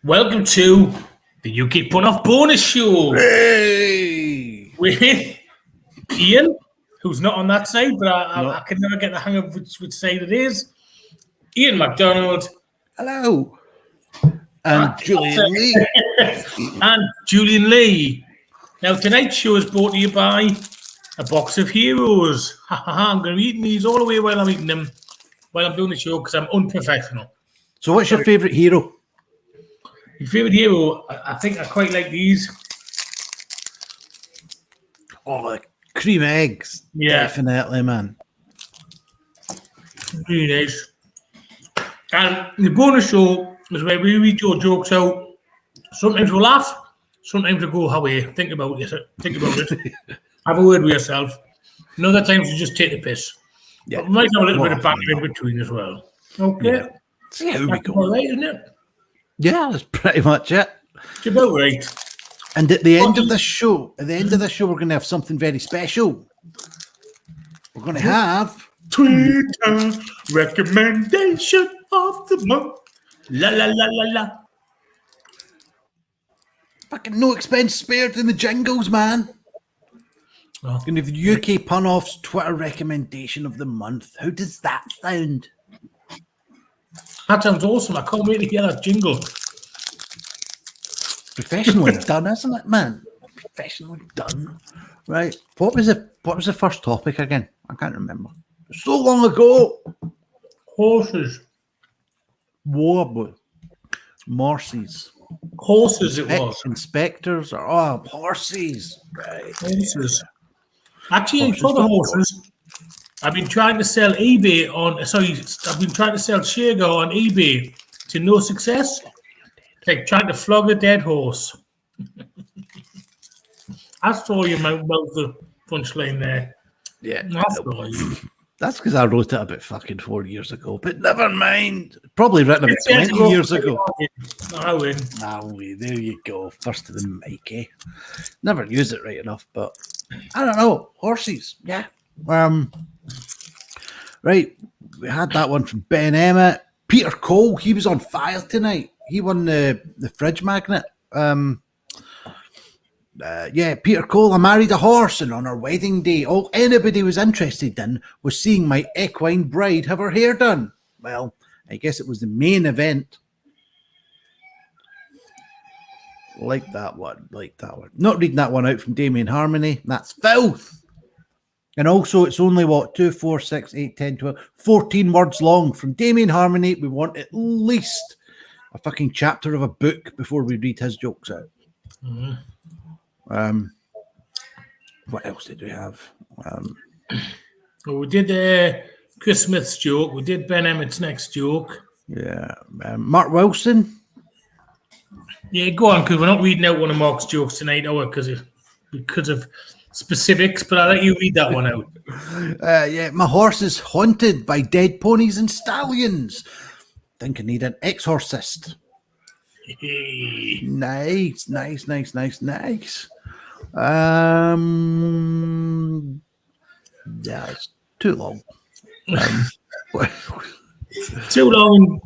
Welcome to the UK Pun-Off Bonus Show. Hey! With Iain, who's not on that side, but I can never get the hang of which side it is. Iain MacDonald. Hello. And Julian Lee. And Julian Lee. Now, tonight's show is brought to you by a box of heroes. I'm going to be eating these all the way while I'm eating them, while I'm doing the show, because I'm unprofessional. So what's your favourite hero? Your favourite hero? I think I quite like these. Oh, the cream eggs. Yeah. Definitely, man. Really nice. And the bonus show is where we read your jokes out. Sometimes we'll laugh, sometimes we'll go away. Think about it. Have a word with yourself. And other times you just take the piss. Yeah. But we might have a little bit of banter in between as well. Okay. Yeah. See how we go. All right, isn't it? Yeah, that's pretty much it. It's about right. And at the end of this show, we're going to have something very special. We're going to have Twitter recommendation of the month. La la la la la. fucking no expense spared in the jingles, man. Oh. Going to have the UK Pun-Off's Twitter recommendation of the month. How does that sound? That sounds awesome. I can't wait to hear that jingle. Professionally done, isn't it, man? Professionally done. Right. What was the first topic again? I can't remember. So long ago. Horses. War. Morses. Horses it was. Inspectors or horses. Right. Horses. Actually, for the horses, I've been trying to sell eBay I've been trying to sell Shager on eBay to no success. Like trying to flog a dead horse. I saw you mouth the punchline there. Yeah. That's because I wrote it about fucking 4 years ago, but never mind. Probably written about 20 years ago. I win. There you go. First to the mic, eh? Never use it right enough, but I don't know. Horses, yeah. Right. We had that one from Ben Emmett. Peter Cole, he was on fire tonight. He won the fridge magnet. Peter Cole, I married a horse, and on our wedding day, all anybody was interested in was seeing my equine bride have her hair done. Well, I guess it was the main event. Like that one. Not reading that one out from Damien Harmony. That's filth. And also, it's only, 2, 4, 6, 8, 10, 12, 14 words long. From Damien Harmony, we want at least a fucking chapter of a book before we read his jokes out. Mm-hmm. What else did we have? Well, we did Chris Smith's joke. We did Ben Emmett's next joke. Yeah. Mark Wilson. Yeah, go on, because we're not reading out one of Mark's jokes tonight, are we? Because of specifics, but I'll let you read that one out. My horse is haunted by dead ponies and stallions. Think I need an exorcist. Nice. Yeah, it's too long. Too long.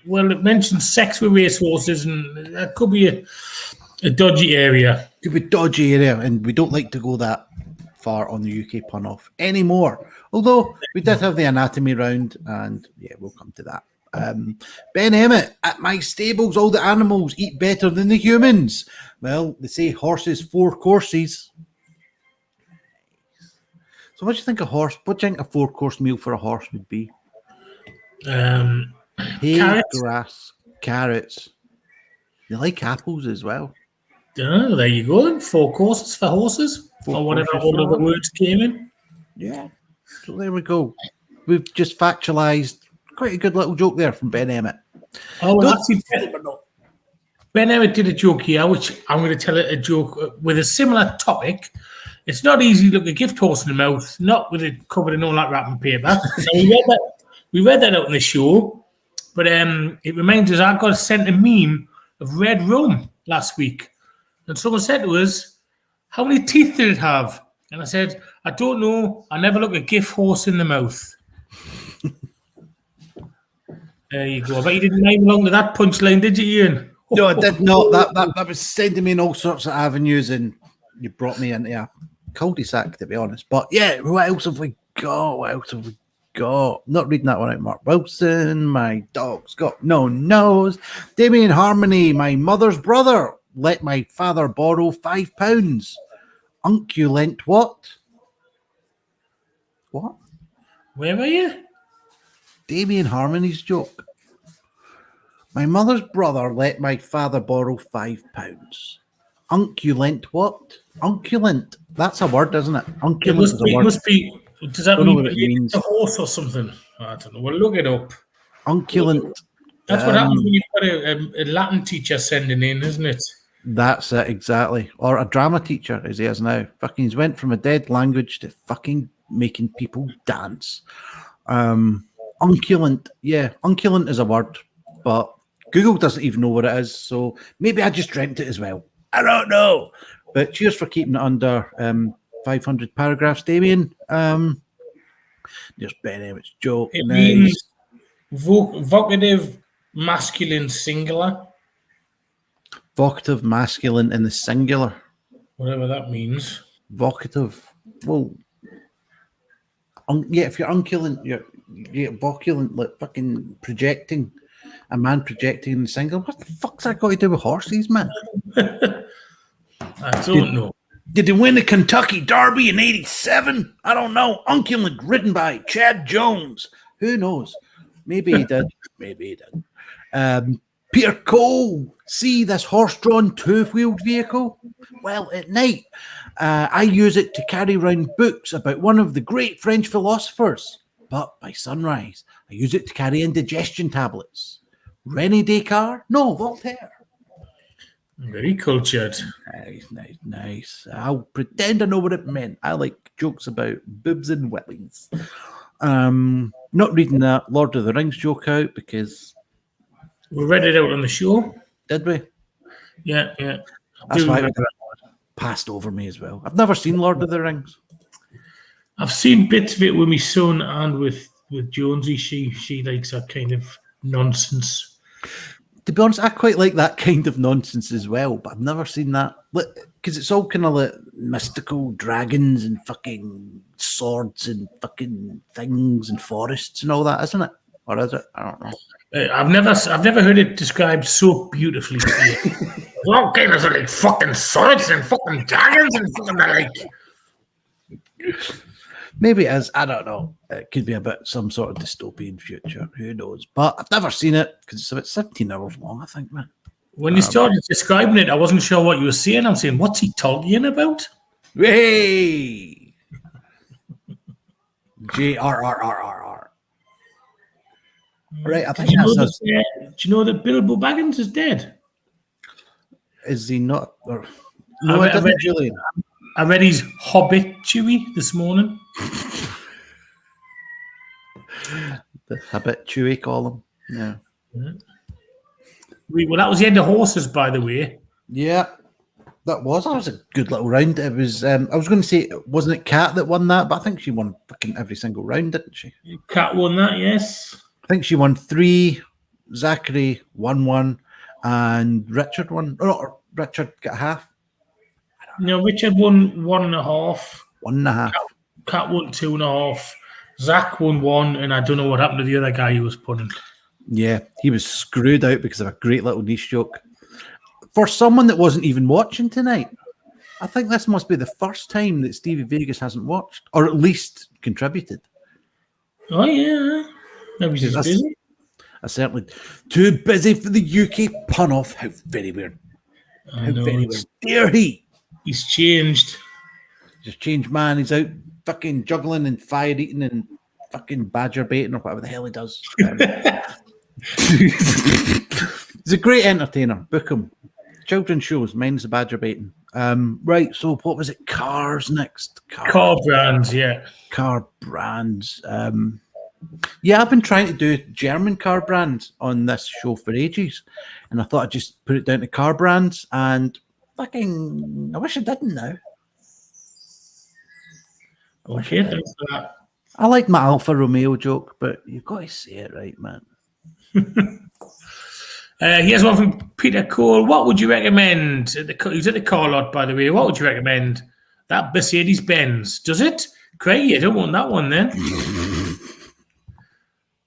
Well, it mentions sex with racehorses, and that could be a dodgy area. Could be a dodgy area, and we don't like to go that far on the UK Pun-Off anymore. Although we did have the anatomy round, and yeah, we'll come to that. Ben Emmett, at my stables, all the animals eat better than the humans. Well, they say horses 4 courses. So what do you think What do you think a 4-course meal for a horse would be? Hay, Carrots. grass, carrots. They like apples as well. Oh, there you go. 4 courses for horses, or whatever all the words came in. Yeah. So there we go. We've just factualized quite a good little joke there from Ben Emmett. Oh, well, actually, Ben Emmett did a joke here, which I'm going to tell a joke with a similar topic. It's not easy to look a gift horse in the mouth, not with it covered in all that wrapping paper. So we read that out in the show, but it reminds us I got sent a meme of red rum last week. And someone said to us, how many teeth did it have? And I said, I don't know. I never look a gift horse in the mouth. There you go. I bet you didn't name along to that punchline, did you, Iain? No, I did not. That was sending me in all sorts of avenues, and you brought me into a cul-de-sac, to be honest. But yeah, what else have we got? What else have we got? Not reading that one out. Mark Wilson, my dog's got no nose. Damien Harmony, my mother's brother, let my father borrow £5. Unculent what? What? Where were you? Damien Harmony's joke. My mother's brother let my father borrow £5. Unculent what? Unculent. That's a word, isn't it? Unculent is a word. It must be. Does that Don't know mean what it means. a horse or something? I don't know. We'll look it up. Unculent. That's what happens when you've got a Latin teacher sending in, isn't it? That's it, exactly. Or a drama teacher, as he is now. Fucking, he's went from a dead language to fucking making people dance. Unculent. Yeah, unculent is a word, but Google doesn't even know what it is, so maybe I just dreamt it as well. I don't know. But cheers for keeping it under 500 paragraphs, Damien. There's Ben Emmett's joke. It means vocative masculine singular. Vocative masculine in the singular. Whatever that means. Vocative. Well, yeah, if you're unculent, you're voculent, like fucking projecting. A man projecting in the single. What the fuck's that got to do with horses, man? I don't know. Did they win the Kentucky Derby in '87? I don't know. Unculent, ridden by Chad Jones. Who knows? Maybe he did. Maybe he did. Peter Cole. See this horse-drawn two-wheeled vehicle? Well, at night, I use it to carry around books about one of the great French philosophers. But by sunrise, I use it to carry indigestion tablets. René Descartes? No, Voltaire. Very cultured. Nice. I'll pretend I know what it meant. I like jokes about boobs and willies. Not reading that Lord of the Rings joke out because... We read it out on the show. Did we? Yeah. That's why it passed over me as well. I've never seen Lord of the Rings. I've seen bits of it with my son and with Jonesy. She likes that kind of nonsense. To be honest, I quite like that kind of nonsense as well, but I've never seen that. Because it's all kind of like mystical dragons and fucking swords and fucking things and forests and all that, isn't it? Or is it? I don't know. I've never heard it described so beautifully. All kinds of like fucking swords and fucking dragons and fucking like. Maybe it is. I don't know. It could be about some sort of dystopian future. Who knows? But I've never seen it because it's about 17 hours long, I think, man. When you started describing it, I wasn't sure what you were saying. I'm saying, what's he talking about? Hey! JRRRRR. Right, I think that's... Do you know that Bilbo Baggins is dead? Is he not? Or... No, I didn't, Julian. I read his Hobbit-chewy this morning. The Hobbit-chewy column. Yeah. Well, that was the end of horses, by the way. Yeah, that was a good little round. It was. I was going to say, wasn't it Kat that won that? But I think she won fucking every single round, didn't she? Kat won that, yes. I think she won 3. Zachary won 1, and Richard won. Oh, Richard got half. No, Richard won 1.5. 1.5. Kat won 2.5. Zach won 1, and I don't know what happened to the other guy who was punning. Yeah, he was screwed out because of a great little niche joke. For someone that wasn't even watching tonight, I think this must be the first time that Stevie Vegas hasn't watched, or at least contributed. Oh, yeah. Maybe he's busy. I certainly too busy for the UK pun off. How very weird. How very weird. Dare he? He's changed. Just changed, man. He's out fucking juggling and fire eating and fucking badger baiting or whatever the hell he does. He's a great entertainer. Book him. Children's shows, mine's the badger baiting. Right, so what was it? Cars next. Car brands, yeah. Car brands. Yeah, I've been trying to do German car brands on this show for ages, and I thought I'd just put it down to car brands, and fucking, I wish I didn't now. Okay, thanks for that. I like my Alfa Romeo joke, but you've got to say it right, man. Here's one from Peter Cole. What would you recommend? He's at the car lot, by the way. What would you recommend? That Mercedes Benz. Does it? Craig, you don't want that one then.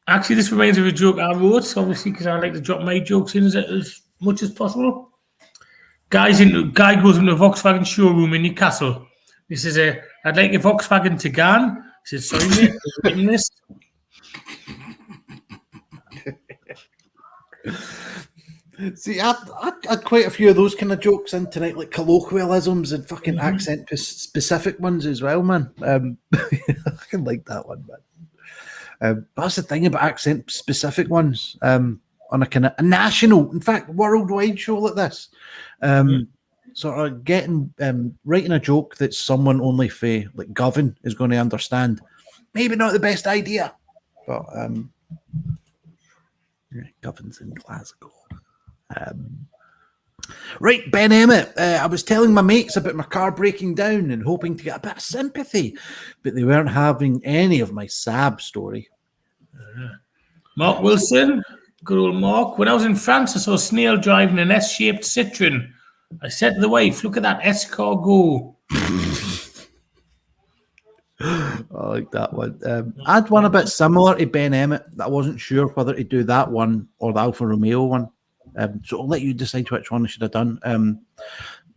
Actually, this reminds me of a joke I wrote, obviously, because I like to drop my jokes in as much as possible. Guy goes into a Volkswagen showroom in Newcastle. He says, I'd like a Volkswagen Tiguan. He says, sorry, mate, I've written this. See, I had quite a few of those kind of jokes in tonight, like colloquialisms and fucking accent-specific ones as well, man. I can like that one, man. That's the thing about accent-specific ones. On a kind of a national, in fact, worldwide show like this, sort of getting writing a joke that someone only like Govan is going to understand. Maybe not the best idea, but Govan's in Glasgow. Right, Ben Emmett. I was telling my mates about my car breaking down and hoping to get a bit of sympathy, but they weren't having any of my sad story. Mark Wilson, good old Mark. When I was in France, I saw a snail driving an S-shaped Citroen. I said to the wife, "Look at that S-car go." I like that one. I had one a bit similar to Ben Emmett. I wasn't sure whether to do that one or the Alfa Romeo one. So I'll let you decide which one I should have done.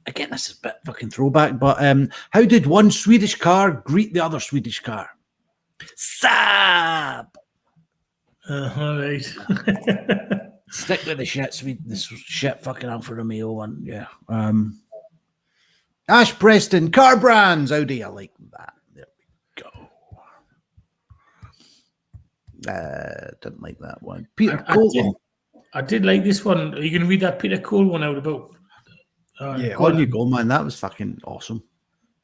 Again, this is a bit fucking throwback, but how did one Swedish car greet the other Swedish car? Saab! All right. Stick with the shit fucking Alfa Romeo one, yeah. Ash Preston, car brands, Audi, I like that. There we go. Didn't like that one. Peter Cole. I did like this one. Are you going to read that Peter Cole one out about? Yeah, on you go, man. That was fucking awesome.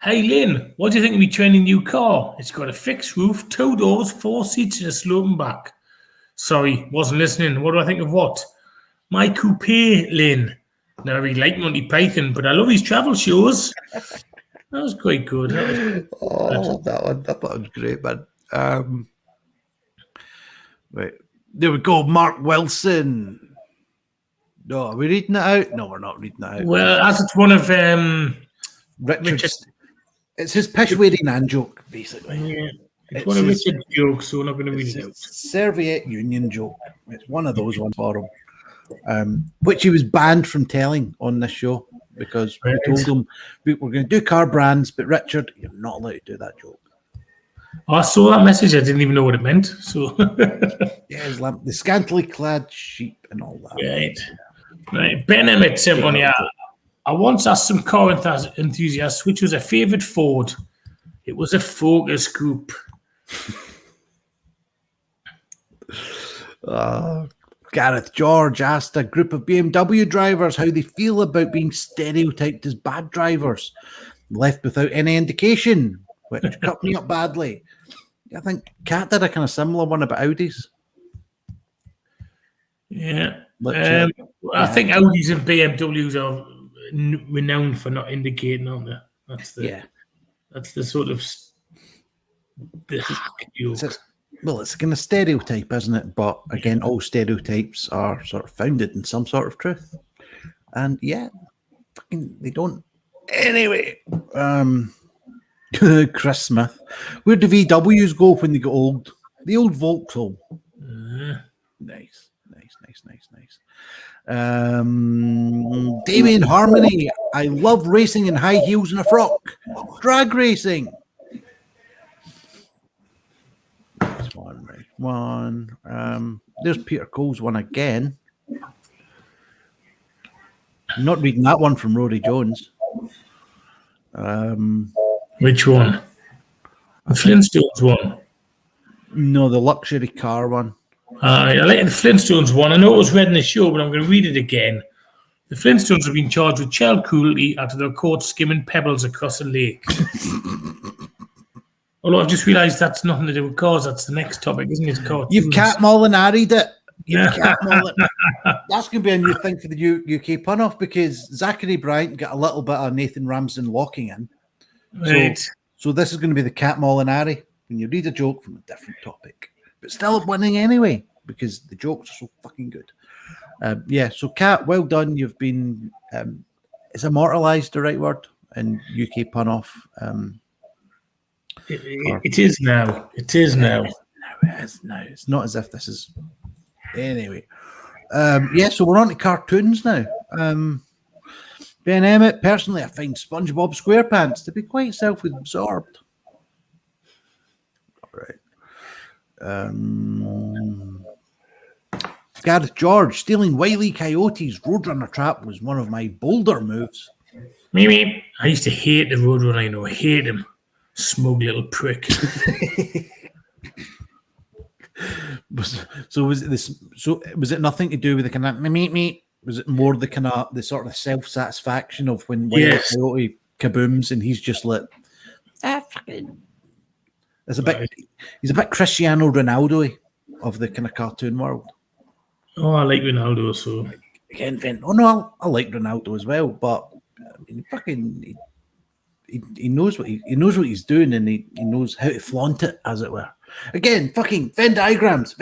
Hey, Lynn, what do you think of me trending new car? It's got a fixed roof, 2 doors, 4 seats, and a sloping back. Sorry, wasn't listening. What do I think of what? My coupe, Lynn. Never really liked Monty Python, but I love his travel shows. That was quite good. I love that one. I thought it was great, man. Right. There we go, Mark Wilson. No, are we reading it out? No, we're not reading it out. Well, as it's one of Richard's. It's his Peshwari Nan joke, basically. Yeah, it's one of Richard's jokes, so we're not going to read it out. Serviette Union joke. It's one of those ones for him, which he was banned from telling on this show because we told him we're going to do car brands, but Richard, you're not allowed to do that joke. I saw that message. I didn't even know what it meant. So yeah, the scantily clad sheep and all that. Right. Ben Emmett sent one here. I once asked some car enthusiasts which was a favourite Ford. It was a Focus Coupe. Gareth George asked a group of BMW drivers how they feel about being stereotyped as bad drivers, left without any indication, which cut me up badly. I think Kat did a kind of similar one about Audis. Yeah. I think Audis and BMWs are renowned for not indicating, aren't they? That's the sort of the hack joke. It's kind of stereotype, isn't it? But again, all stereotypes are sort of founded in some sort of truth. And yeah, they don't. Anyway, Chris Smith, where do VWs go when they get old? The old Vauxhall. Nice. Damien Harmony, I love racing in high heels and a frock. Drag racing. That's one. There's Peter Cole's one again. I'm not reading that one from Rory Jones. Which one? The Flintstones one? No, the luxury car one. I like the Flintstones one. I know it was read in the show, but I'm going to read it again. The Flintstones have been charged with child cruelty after they were caught skimming pebbles across a lake. Although I've just realised that's nothing to do with cars. That's the next topic, isn't it? Cartoons. You've Cat Molinari'd it. That's going to be a new thing for the UK pun-off because Zachary Bryant got a little bit of Nathan Ramsden locking in. Right. So this is going to be the Cat Molinari when you read a joke from a different topic. But still winning anyway because the jokes are so fucking good. Yeah, so Kat, well done. You've been is immortalised the right word in UK pun off. It is now. It is now. It is now. It's not as if this is anyway. Yeah, so we're on to cartoons now. Ben Emmett, personally, I find SpongeBob SquarePants to be quite self-absorbed. All right. Gareth George, stealing Wile E. Coyote's Roadrunner trap was one of my bolder moves. Me. I used to hate the Roadrunner, hate him. Smug little prick. So was it nothing to do with the kind of me? Was it more the kind of the sort of self-satisfaction of when Wile E. Coyote kabooms and he's just like, fucking. It's a bit. He's a bit Cristiano Ronaldo of the kind of cartoon world. Oh, I like Ronaldo, so again, no, I like Ronaldo as well, but I mean, fucking, he knows what he knows what he's doing, and he knows how to flaunt it, as it were. Again, fucking Venn diagrams.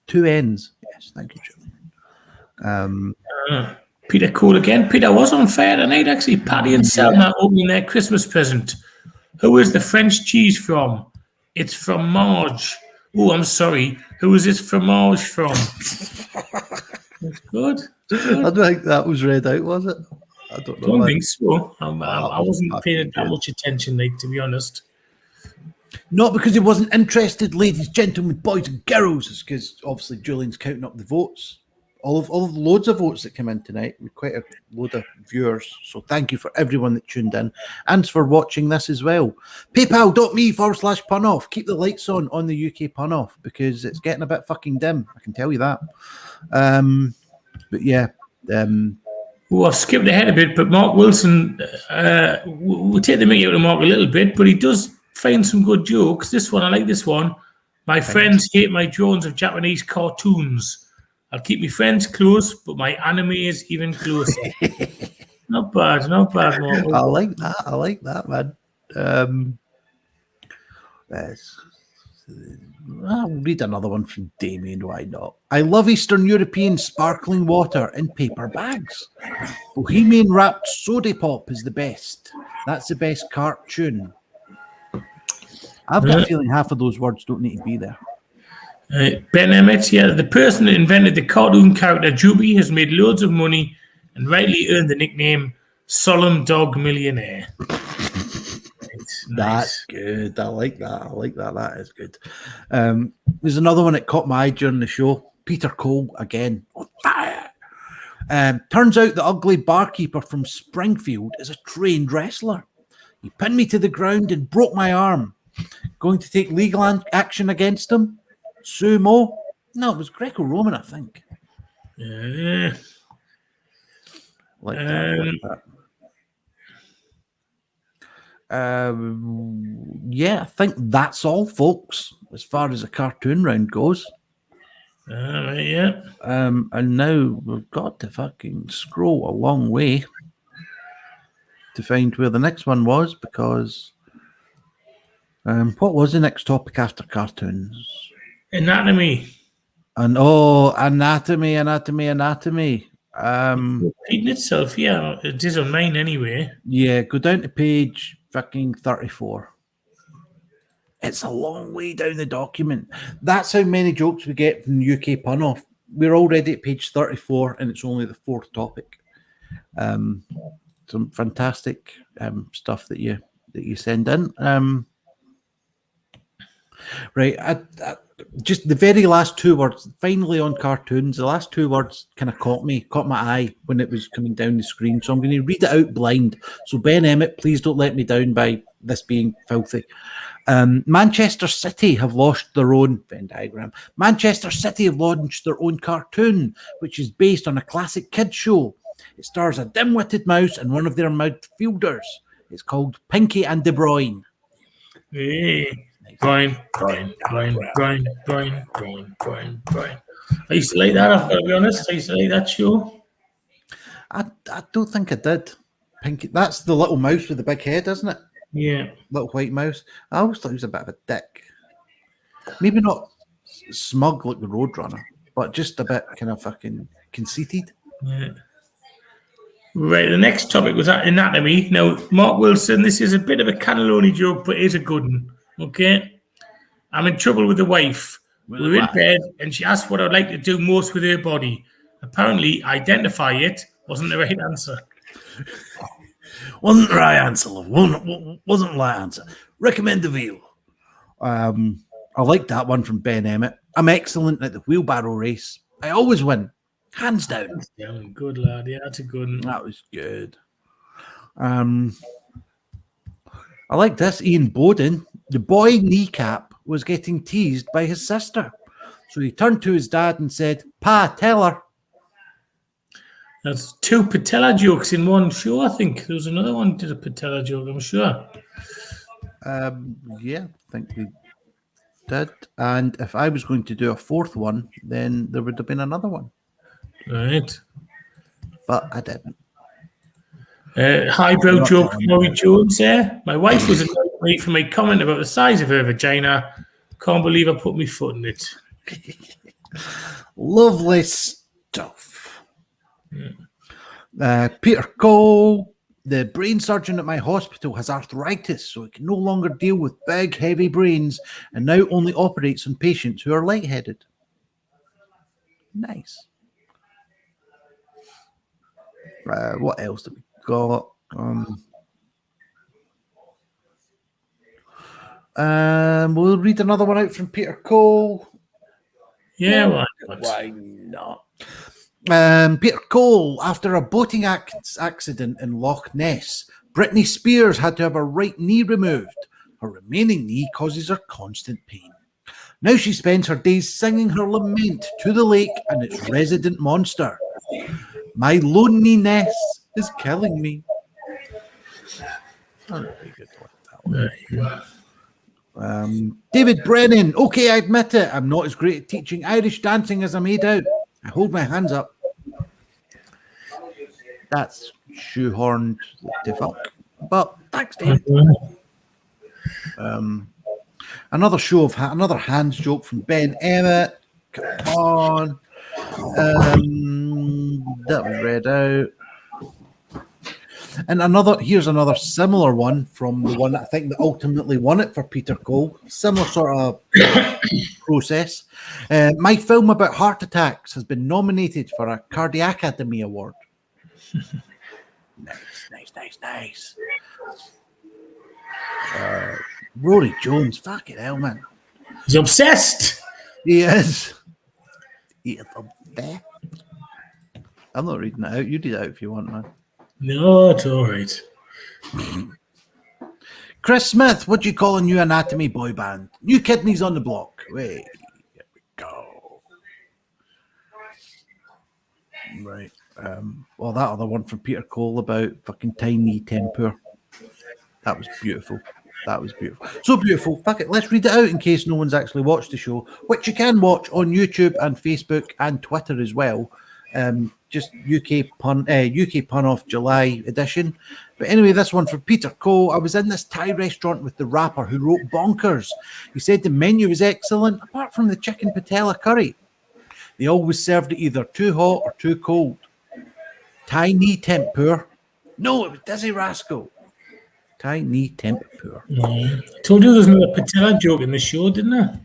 Two ends. Yes, thank you, Julian. Peter Cole again. Peter was on fire tonight, actually. Paddy and Selma opening their Christmas present. Who is the French cheese from? It's from Marge. Oh, I'm sorry. Who is this fromage from? That's good. I don't think that was read out, was it? I don't know. I don't think so. I wasn't paying that much attention, to be honest. Not because he wasn't interested, ladies, gentlemen, boys and girls. It's because obviously Julian's counting up the votes. All of the loads of votes that came in tonight. With quite a load of viewers. So thank you for everyone that tuned in and for watching this as well. PayPal.me/punoff. Keep the lights on the UK punoff because it's getting a bit fucking dim. I can tell you that. But yeah. I've skipped ahead a bit, but Mark Wilson, we'll take the mickey out of Mark a little bit, but he does find some good jokes. This one, I like this one. My friends hate my drones of Japanese cartoons. I'll keep my friends close, but my anime is even closer. Not bad, Mark. I like that, man. I'll read another one from Damien, why not? I love Eastern European sparkling water in paper bags. Bohemian wrapped soda pop is the best. That's the best cartoon. I've got a feeling half of those words don't need to be there. Ben Emmett, the person that invented the cartoon character Juby has made loads of money and rightly earned the nickname Solemn Dog Millionaire. Nice. That's good. I like that. That is good. There's another one that caught my eye during the show. Peter Cole again. On fire. Turns out the ugly barkeeper from Springfield is a trained wrestler. He pinned me to the ground and broke my arm. Going to take legal action against him? Sumo? No, it was Greco-Roman, I think. Yeah. Like that. Yeah, I think that's all, folks, as far as the cartoon round goes. All right, yeah. And now we've got to fucking scroll a long way to find where the next one was, because what was the next topic after cartoons? Anatomy. And anatomy. Repeating itself, yeah. It is on mine anyway. Yeah, go down to page fucking 34. It's a long way down the document. That's how many jokes we get from UK pun off. We're already at page 34 and it's only the fourth topic. Some fantastic stuff that you send in. Right, just the very last two words, finally on cartoons, the last two words kind of caught my eye when it was coming down the screen. So I'm going to read it out blind. So Ben Emmett, please don't let me down by this being filthy. Manchester City have launched their own Venn diagram. Manchester City have launched their own cartoon, which is based on a classic kids show. It stars a dim-witted mouse and one of their midfielders. It's called Pinky and De Bruyne. Hey. Brian. I used to like that, I've got to be honest. I used to like that show. I don't think I did. Pinky, that's the little mouse with the big head, isn't it? Yeah. Little white mouse. I always thought he was a bit of a dick. Maybe not smug like the Roadrunner, but just a bit kind of fucking conceited. Yeah. Right, the next topic was anatomy. Now, Mark Wilson, this is a bit of a cannelloni joke, but it is a good one. Okay? I'm in trouble with the wife. We were in bed, and she asked what I'd like to do most with her body. Apparently, identify it wasn't the right answer. Wasn't the right answer, love. Wasn't the right answer. Recommend the veal. I like that one from Ben Emmett. I'm excellent at the wheelbarrow race. I always win. Hands down. Good lad. Yeah, that's a good one. That was good. I like this. Ian Bowden. The boy kneecap was getting teased by his sister. So he turned to his dad and said, Pa, tell her. That's two patella jokes in one show, I think. There was another one did a patella joke, I'm sure. Yeah, I think we did. And if I was going to do a fourth one, then there would have been another one. Right. But I didn't. Highbrow joke from Murray Jones there. My wife was annoyed at me for my comment about the size of her vagina. Can't believe I put my foot in it. Lovely stuff. Peter Cole, the brain surgeon at my hospital, has arthritis, so he can no longer deal with big, heavy brains and now only operates on patients who are lightheaded. Nice. What else do we got? We'll read another one out from Peter Cole. Yeah, why not? Peter Cole, after a boating accident in Loch Ness, Britney Spears had to have her right knee removed. Her remaining knee causes her constant pain. Now she spends her days singing her lament to the lake and its resident monster. My loneliness is killing me. Oh, very good one. David Brennan. Okay, I admit it. I'm not as great at teaching Irish dancing as I made out. I hold my hands up. That's shoehorned to fuck. But thanks, David. Another hands joke from Ben Emmett. Come on. That was read out. And here's another similar one from the one I think that ultimately won it for Peter Cole. Similar sort of process. My film about heart attacks has been nominated for a Cardiac Academy Award. Nice. Rory Jones, fucking hell, man. He's obsessed. He is. He is obsessed. I'm not reading it out. You read it out if you want, man. No, it's all right. Chris Smith, what do you call a new anatomy boy band? New Kidneys on the Block. Wait, here we go. Right. Well, that other one from Peter Cole about fucking tiny tempur. That was beautiful. So beautiful. Fuck it. Let's read it out in case no one's actually watched the show, which you can watch on YouTube and Facebook and Twitter as well. Just UK Pun Off July edition. But anyway, this one from Peter Cole. I was in this Thai restaurant with the rapper who wrote Bonkers. He said the menu was excellent, apart from the chicken patella curry. They always served it either too hot or too cold. Thai knee tempur. No, it was Dizzy Rascal. Thai knee tempur. I told you there's another patella joke in the show, didn't I?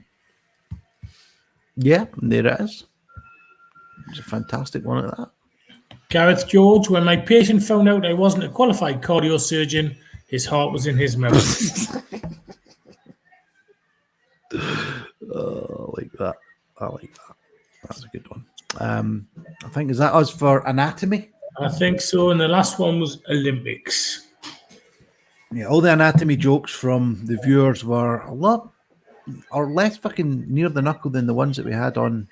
Yeah, there it is. It's a fantastic one at that. Gareth George, when my patient found out I wasn't a qualified cardiosurgeon, his heart was in his mouth. Oh, I like that. That's a good one. I think, is that us for anatomy? I think so. And the last one was Olympics. Yeah, all the anatomy jokes from the viewers were a lot or less fucking near the knuckle than the ones that we had on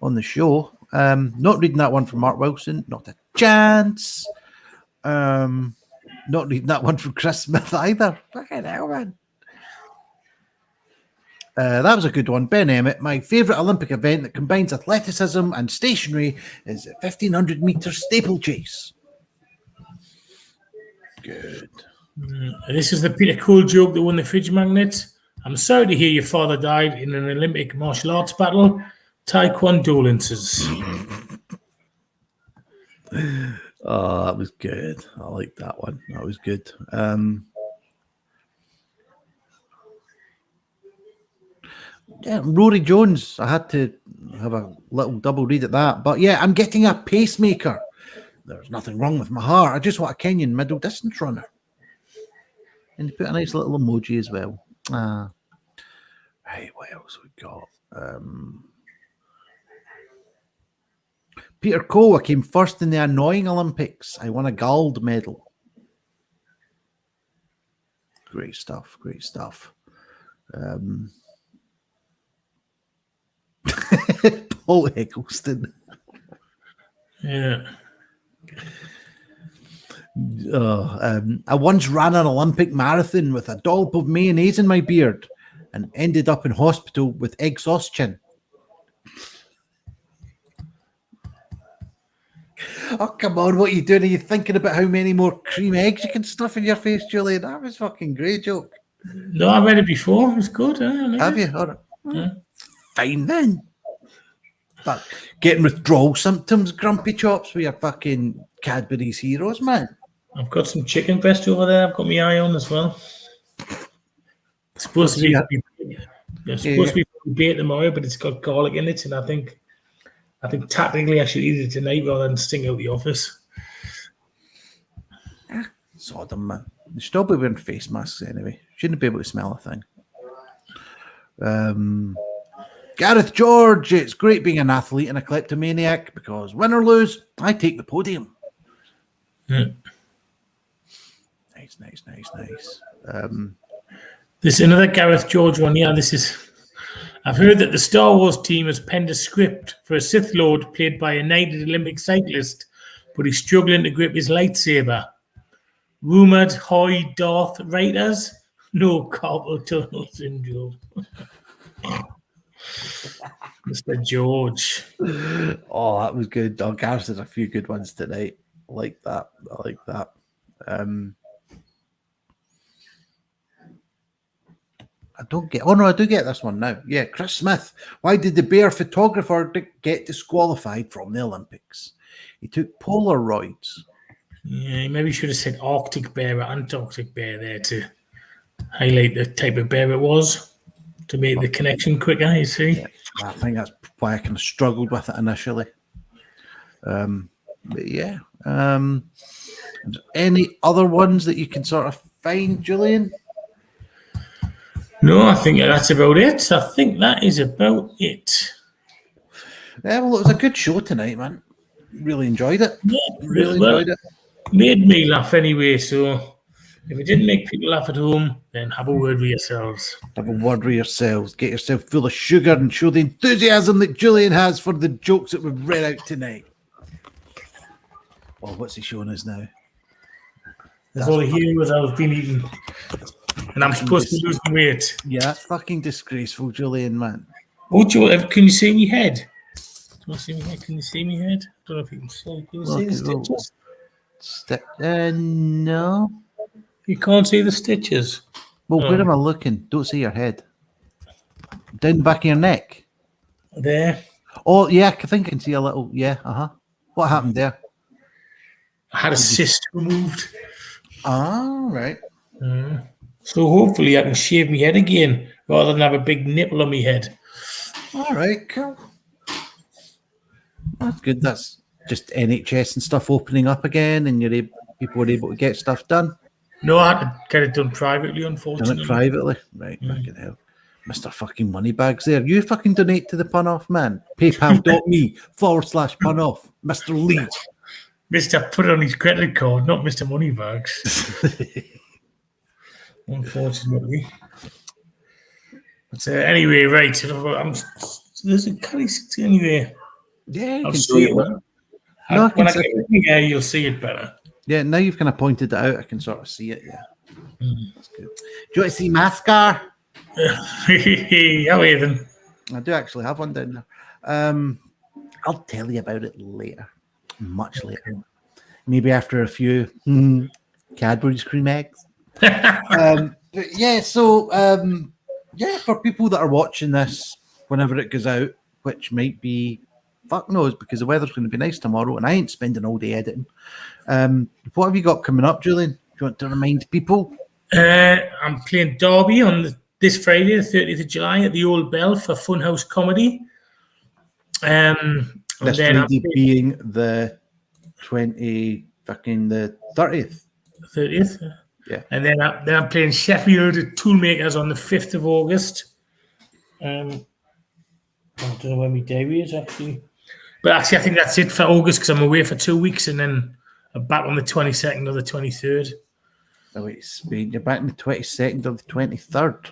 the show. Not reading that one from Mark Wilson, not a chance. Not reading that one from Chris Smith either. Fucking hell, man. That was a good one. Ben Emmett, my favourite Olympic event that combines athleticism and stationary is the 1500 metre steeplechase. Good. This is the Peter Cole joke that won the fridge magnet. I'm sorry to hear your father died in an Olympic martial arts battle. Taekwondolences. Oh, that was good. I like that one. That was good. Yeah, Rory Jones. I had to have a little double read at that. But yeah, I'm getting a pacemaker. There's nothing wrong with my heart. I just want a Kenyan middle distance runner. And he put a nice little emoji as well. Right, what else we got? Peter Cole, I came first in the annoying Olympics. I won a gold medal. Great stuff, great stuff. Paul Eccleston. Yeah. I once ran an Olympic marathon with a dollop of mayonnaise in my beard and ended up in hospital with exhaustion. Oh, come on, what are you doing? Are you thinking about how many more cream eggs you can stuff in your face, Julian? That was fucking great joke. No, I read it before. It was good. Have you? All right. Fine then. But getting withdrawal symptoms, grumpy chops, we are fucking Cadbury's heroes, man. I've got some chicken breast over there. I've got my eye on as well. It's supposed to be baked tomorrow, but it's got garlic in it, and I think tactically I should eat it tonight rather than sting out the office. Sodom, man. They should all be wearing face masks anyway. Shouldn't be able to smell a thing. Gareth George, it's great being an athlete and a kleptomaniac because win or lose, I take the podium. Yeah. Nice. There's another Gareth George one. Yeah, I've heard that the Star Wars team has penned a script for a Sith Lord played by a knighted Olympic cyclist, but he's struggling to grip his lightsaber. Rumored high Darth writers, no carpal tunnel syndrome. Mr. George. Oh, that was good. Oh, Gareth has a few good ones tonight. I like that. I do get this one now. Yeah, Chris Smith. Why did the bear photographer get disqualified from the Olympics? He took Polaroids. Yeah, he maybe should have said Arctic bear or Antarctic bear there to highlight the type of bear it was, to make the connection quicker, you see. Yeah, I think that's why I kind of struggled with it initially. But yeah. Any other ones that you can sort of find, Julian? No, I think that's about it. I think that is about it. Yeah, well, it was a good show tonight, man. Really enjoyed it. Yeah, enjoyed it. Made me laugh anyway, so if it didn't make people laugh at home, then have a word with yourselves. Have a word with yourselves. Get yourself full of sugar and show the enthusiasm that Julian has for the jokes that we've read out tonight. Well, what's he showing us now? That's all here was I've been eating. And I'm supposed to lose weight. Yeah, that's fucking disgraceful, Julian, man. Oh, Joe, can you see me head? Do you see me head? Can you see me head? I don't know if you can see. Can you see the stitches? No. You can't see the stitches. Well, where am I looking? Don't see your head. Down the back of your neck. There. Oh, yeah, I think I can see a little. Yeah, What happened there? I had a cyst removed. Ah, right. So hopefully I can shave my head again rather than have a big nipple on my head. All right, cool. That's good. That's just NHS and stuff opening up again, and people are able to get stuff done. No, I had to get it done privately, unfortunately. Done it privately? Right, back in hell. Mr. fucking Moneybags there. You fucking donate to the Pun Off, man. PayPal.me/punoff. Mr. Lee. Mr. Put it on his credit card, not Mr. Moneybags. Unfortunately. But anyway, right. There's a curry anyway. Yeah, you I'll can see it. When I get in the air, you'll see it better. Yeah, now you've kind of pointed it out. I can sort of see it, yeah. That's good. Do you want to see my scar? How are you then? I do actually have one down there. I'll tell you about it later. Much later. Maybe after a few Cadbury's cream eggs. But yeah, so for people that are watching this whenever it goes out, which might be fuck knows, because the weather's going to be nice tomorrow, and I ain't spending all day editing. What have you got coming up, Julian? Do you want to remind people? I'm playing Derby on this Friday, the 30th of July, at the Old Bell for Funhouse Comedy. This Friday being the 30th. 30th. Yeah. And then I'm playing Sheffield at Toolmakers on the 5th of August. I don't know when my debut is, actually. But actually, I think that's it for August, because I'm away for 2 weeks, and then I'm back on the 22nd or the 23rd. Oh, wait, Spain. You're back on the 22nd or the 23rd.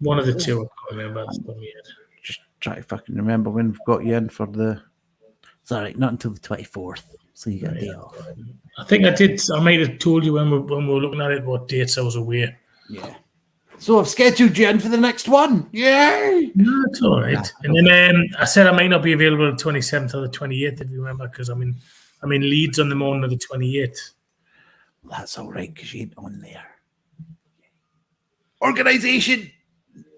One of the two, I can't remember. Just try to fucking remember when we've got you in for the... Sorry, not until the 24th. So you got a day off. I think I did. I might have told you when we were looking at it what dates I was away. Yeah. So I've scheduled you in for the next one. Yay! No, it's all right. And then I said I might not be available the 27th or the 28th, if you remember, because I'm in Leeds on the morning of the 28th. That's all right, because you ain't on there. Organisation!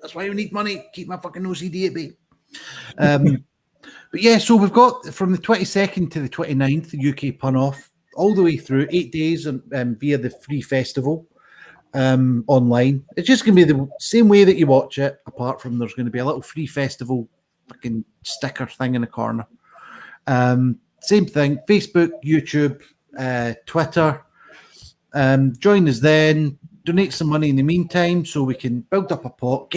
That's why we need money. Keep my fucking OCD at bay. But yeah, so we've got from the 22nd to the 29th, the UK Pun Off, all the way through 8 days via the free festival online. It's just going to be the same way that you watch it, apart from there's going to be a little free festival fucking sticker thing in the corner. Same thing, Facebook, YouTube, Twitter. Join us then, donate some money in the meantime so we can build up a pot,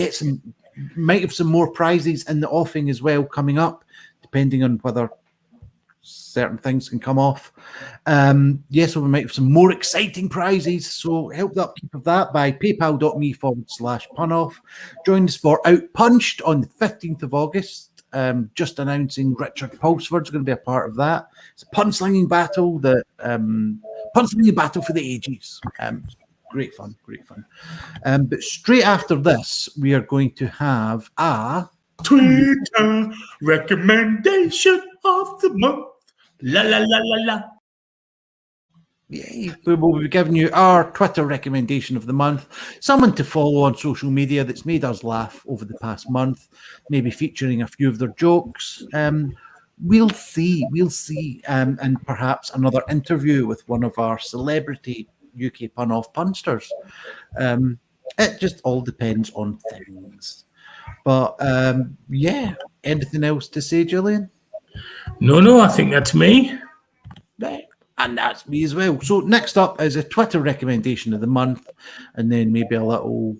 might have some more prizes in the offing as well coming up, depending on whether certain things can come off. Yes, we might have some more exciting prizes, so help the upkeep of that by paypal.me/punoff. Join us for Outpunched on the 15th of August. Just announcing Richard Pulsford's going to be a part of that. It's a pun-slinging battle, pun-slinging battle for the ages. Great fun. But straight after this, we are going to have a Twitter recommendation of the month. La la la la la. Yeah, we will be giving you our Twitter recommendation of the month. Someone to follow on social media that's made us laugh over the past month, maybe featuring a few of their jokes. We'll see. And perhaps another interview with one of our celebrity UK Pun Off punsters. It just all depends on things. But yeah, anything else to say, Julian? No, I think that's me. Right. And that's me as well. So next up is a Twitter recommendation of the month, and then maybe a little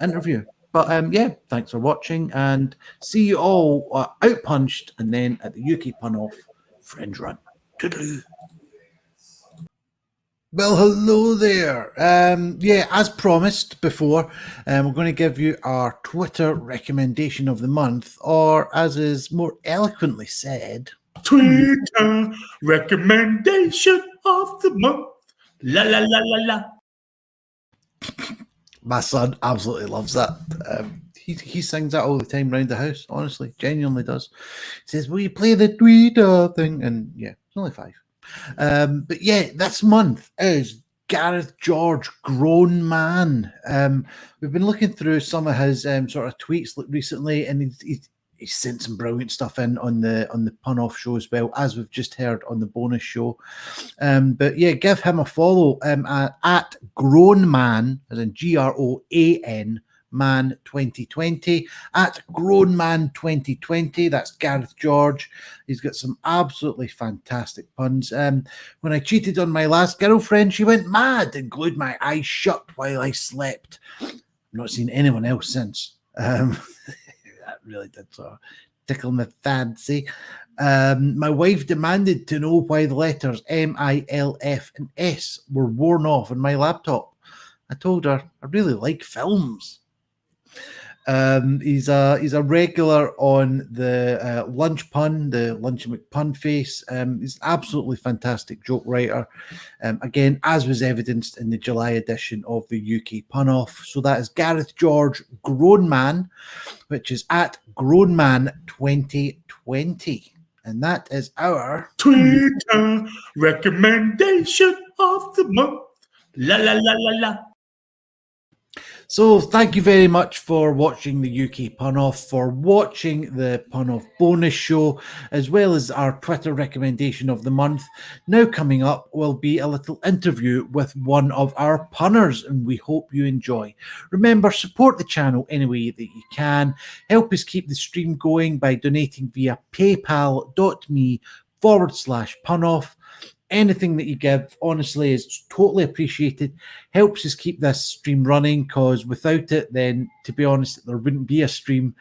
interview. But yeah, thanks for watching, and see you all Outpunched, and then at the UK Pun Off Fringe Run. Toodaloo. Well, hello there. Yeah, as promised before, we're going to give you our Twitter recommendation of the month, or as is more eloquently said, Twitter recommendation of the month. La la la la la. My son absolutely loves that. He sings that all the time around the house, honestly, genuinely does. He says, will you play the Twitter thing? And yeah, it's only 5. But yeah, this month is Gareth George, Grown Man. We've been looking through some of his sort of tweets recently, and he's sent some brilliant stuff in on the Pun Off show as well, as we've just heard on the bonus show. But yeah, give him a follow at Grown Man, as in GROAN Man 2020, at Grown Man 2020. That's Gareth George. He's got some absolutely fantastic puns. When I cheated on my last girlfriend, she went mad and glued my eyes shut while I slept. I've not seen anyone else since. That really did sort of tickle my fancy. My wife demanded to know why the letters MILF and S were worn off on my laptop. I told her I really like films. He's a regular on the Lunch Pun, the Lunch McPun face. He's an absolutely fantastic joke writer. Again, as was evidenced in the July edition of the UK Pun Off. So that is Gareth George, Grown Man, which is at Grown Man 2020. And that is our Twitter recommendation of the month. La la la la la. So thank you very much for watching the UK Pun Off, for watching the Pun Off bonus show, as well as our Twitter recommendation of the month. Now coming up will be a little interview with one of our punners, and we hope you enjoy. Remember, support the channel any way that you can. Help us keep the stream going by donating via paypal.me/punoff. Anything that you give, honestly, is totally appreciated. Helps us keep this stream running, because without it, then, to be honest, there wouldn't be a stream.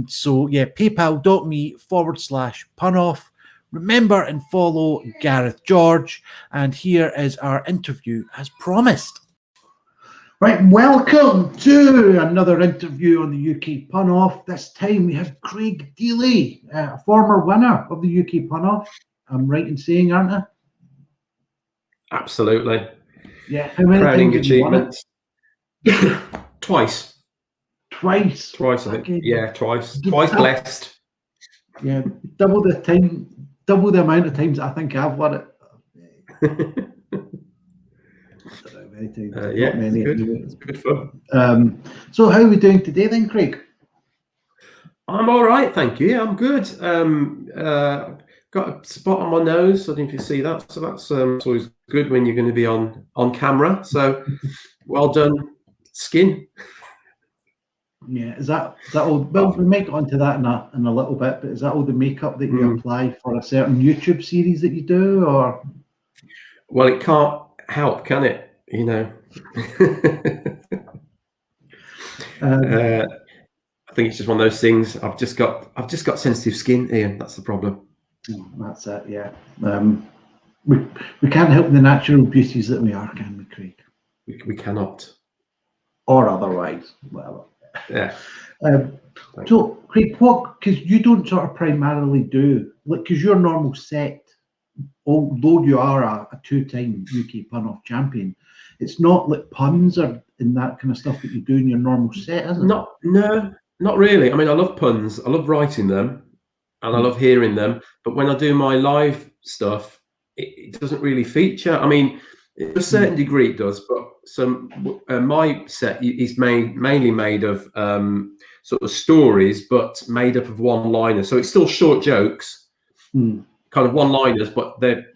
So, yeah, paypal.me/punoff. Remember and follow Gareth George. And here is our interview as promised. Right, welcome to another interview on the UK Pun Off. This time we have Craig Deeley, a former winner of the UK Pun Off. I'm right in saying, aren't I? Absolutely. Yeah. How many crowning times have you won it? achievements. Twice. Twice. I think. Okay. Yeah, twice. Twice blessed. Yeah, double the amount of times I think I've won it. Yeah, it's good fun. So how are we doing today then, Craig? I'm all right, thank you. Yeah, I'm good. Got a spot on my nose. I don't know if you see that. So that's always good when you're going to be on camera. So well done, skin. Yeah, is that all? Well, we might get onto that in a little bit. But is that all the makeup that you apply for a certain YouTube series that you do, or? Well, it can't help, can it? You know. I think it's just one of those things. I've just got sensitive skin, Iain. That's the problem. That's it. Yeah. We can't help the natural beauties that we are, can we, Craig? We cannot. Or otherwise, whatever. Yeah. So, Craig, because you don't sort of primarily do, like, because your normal set, although you are a two-time UK Pun Off champion, it's not like puns or in that kind of stuff that you do in your normal set, is it? No, not really. I mean, I love puns. I love writing them, and I love hearing them. But when I do my live stuff, it doesn't really feature. I mean, to a certain degree it does, but my set is mainly made of sort of stories, but made up of one-liners. So it's still short jokes, kind of one-liners, but they're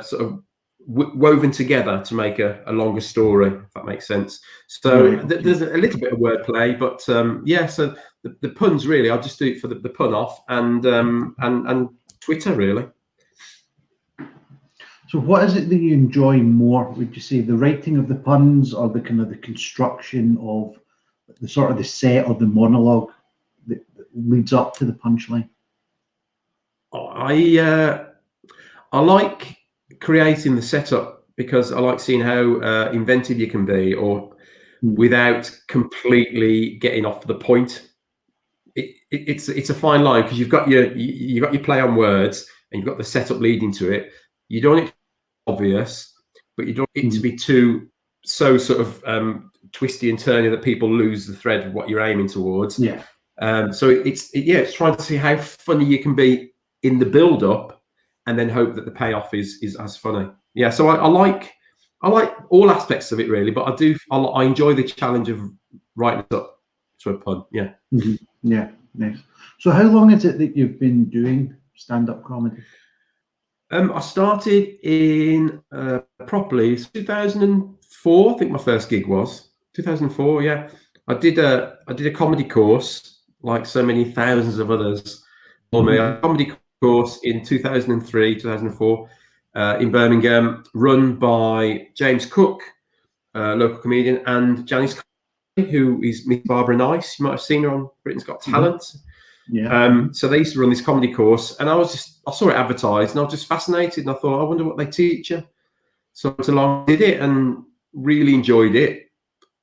sort of woven together to make a longer story, if that makes sense. So there's a little bit of wordplay, but yeah. So the puns, really, I just do it for the pun off and Twitter, really. So what is it that you enjoy more? Would you say the writing of the puns, or the kind of the construction of the sort of the set or the monologue that leads up to the punchline? I like creating the setup, because I like seeing how inventive you can be, or without completely getting off the point. It's a fine line, because you've got your play on words and you've got the setup leading to it. You don't want it to be obvious, but you don't want it to be so sort of twisty and turny that people lose the thread of what you're aiming towards. Yeah. So it's trying to see how funny you can be in the build up, and then hope that the payoff is as funny. Yeah. So I like all aspects of it, really, but I enjoy the challenge of writing it up to a pun. Yeah. Yeah. Nice. So how long is it that you've been doing stand-up comedy? I started in properly 2004. I think my first gig was 2004. Yeah, I did a comedy course, like so many thousands of others. A comedy course in 2003, 2004 in Birmingham, run by James Cook, local comedian, and Janice, who is Miss Barbara Nice. You might have seen her on Britain's Got Talent. Yeah. So they used to run this comedy course, and I saw it advertised, and I was just fascinated, and I thought, I wonder what they teach you. So I went along, did it, and really enjoyed it,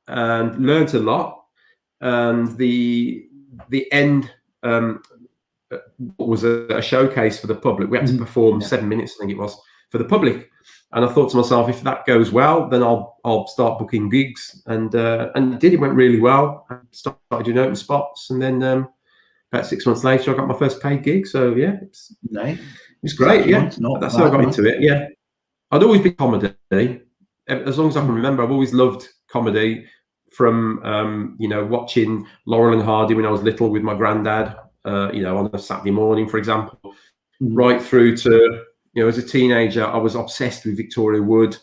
and learned a lot. And the end was a showcase for the public. We had to perform 7 minutes, I think it was, for the public. And I thought to myself, if that goes well, then I'll start booking gigs, and it did. It went really well. I started doing open spots, and then about 6 months later, I got my first paid gig. So yeah, it's great. Yeah, that's how I got into it. Yeah, I'd always been comedy as long as I can remember. I've always loved comedy from watching Laurel and Hardy when I was little with my granddad, on a Saturday morning, for example, right through to, as a teenager, I was obsessed with Victoria Wood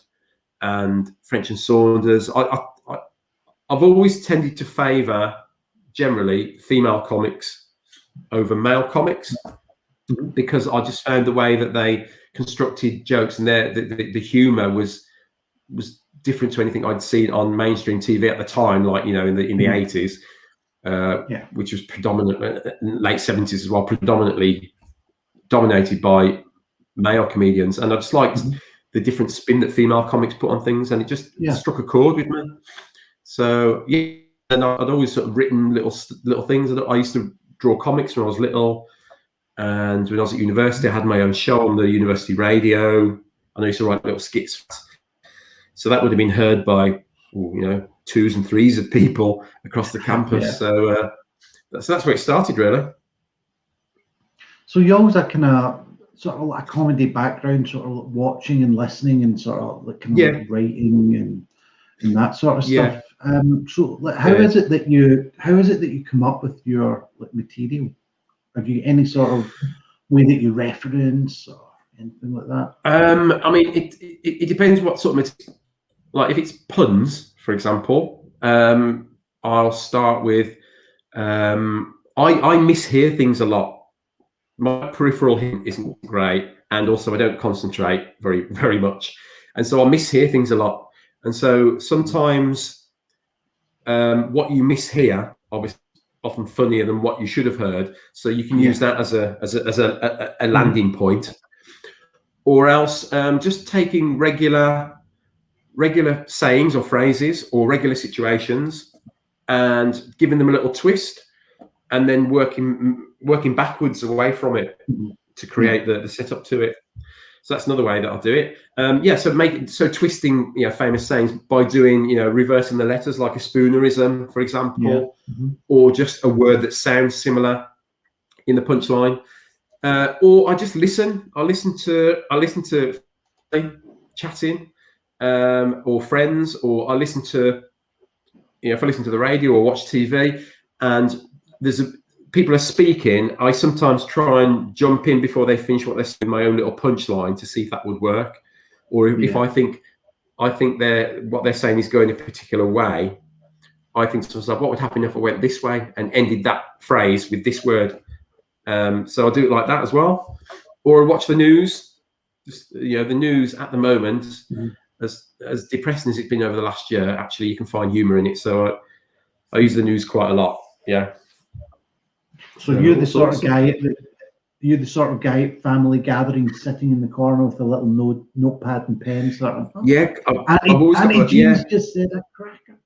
and French and Saunders. I've always tended to favour, generally, female comics over male comics, because I just found the way that they constructed jokes and the humour was different to anything I'd seen on mainstream TV at the time, like in the 80s, which was predominantly late 70s as well, predominantly dominated by male comedians, and I just liked the different spin that female comics put on things, and it just struck a chord with me. So and I'd always sort of written little things. I used to draw comics when I was little, and when I was at university, I had my own show on the university radio, and I used to write little skits. So that would have been heard by 2s and 3s of people across the campus. So that's where it started, really. So you always had kind of sort of like a comedy background, sort of watching and listening, and sort of like kind of like writing and that sort of stuff. So like, how is it that you come up with your material? Have you any sort of way that you reference or anything like that? I mean, it depends what sort of material. Like if it's puns, for example, I'll start with I mishear things a lot. My peripheral hearing isn't great, and also I don't concentrate very, very much, and so I mishear things a lot. And so sometimes what you mishear, obviously, often funnier than what you should have heard. So you can use that as a landing point, or else just taking regular sayings or phrases or regular situations and giving them a little twist, and then working backwards away from it to create the setup to it. So that's another way that I'll do it. So twisting famous sayings by doing reversing the letters, like a spoonerism, for example, or just a word that sounds similar in the punchline. Or I just listen. I listen to chatting, or friends, or I listen to if I listen to the radio or watch TV, and people are speaking, I sometimes try and jump in before they finish what they're saying, my own little punchline, to see if that would work. Or if I think what they're saying is going a particular way, I think to myself, what would happen if I went this way and ended that phrase with this word? So I'll do it like that as well. Or watch the news. Just, the news at the moment, as depressing as it's been over the last year, actually you can find humour in it. So I use the news quite a lot. Yeah. So you're the sort of guy at family gatherings, sitting in the corner with a little notepad and pen, sort of. Yeah, I've always got just said a cracker.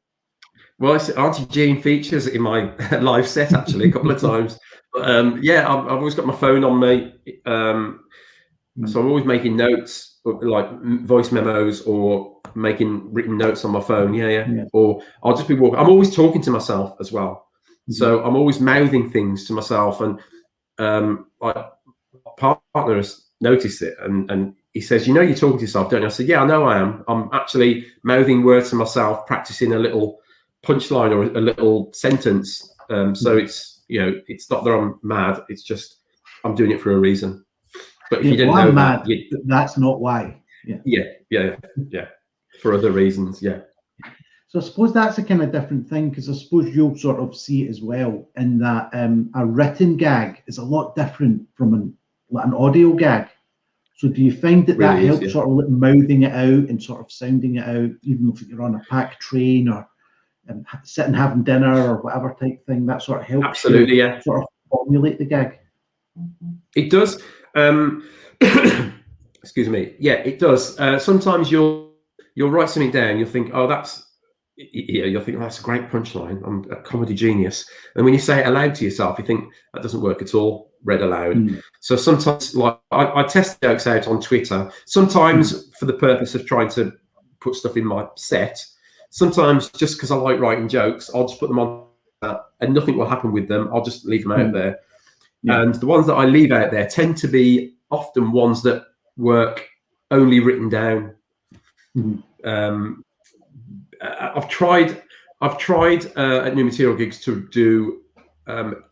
Well, Auntie Jean features in my live set actually a couple of times. But I've always got my phone on me, so I'm always making notes, like voice memos, or making written notes on my phone. Yeah. Or I'll just be walking. I'm always talking to myself as well. So I'm always mouthing things to myself, and my partner has noticed it, and he says, "You're talking to yourself, don't you?" I said, "Yeah, I know I am. I'm actually mouthing words to myself, practicing a little punchline or a little sentence. So it's it's not that I'm mad. It's just I'm doing it for a reason." But if you didn't know mad, that's not why. Yeah. For other reasons, yeah. So I suppose that's a kind of different thing, because I suppose you'll sort of see it as well in that a written gag is a lot different from an audio gag. So do you find that Really helps sort of mouthing it out and sort of sounding it out, even if you're on a packed train or sitting having dinner or whatever type thing, that sort of helps? Absolutely, sort of formulate the gag? It does. Excuse me. Yeah, it does. Sometimes you'll write something down. You'll think, oh, you'll think, oh, that's a great punchline. I'm a comedy genius. And when you say it aloud to yourself, you think that doesn't work at all, read aloud. So sometimes, like I test jokes out on Twitter, sometimes for the purpose of trying to put stuff in my set. Sometimes just because I like writing jokes, I'll just put them on and nothing will happen with them. I'll just leave them out there. And the ones that I leave out there tend to be often ones that work only written down. I've tried I've tried at New Material Gigs to do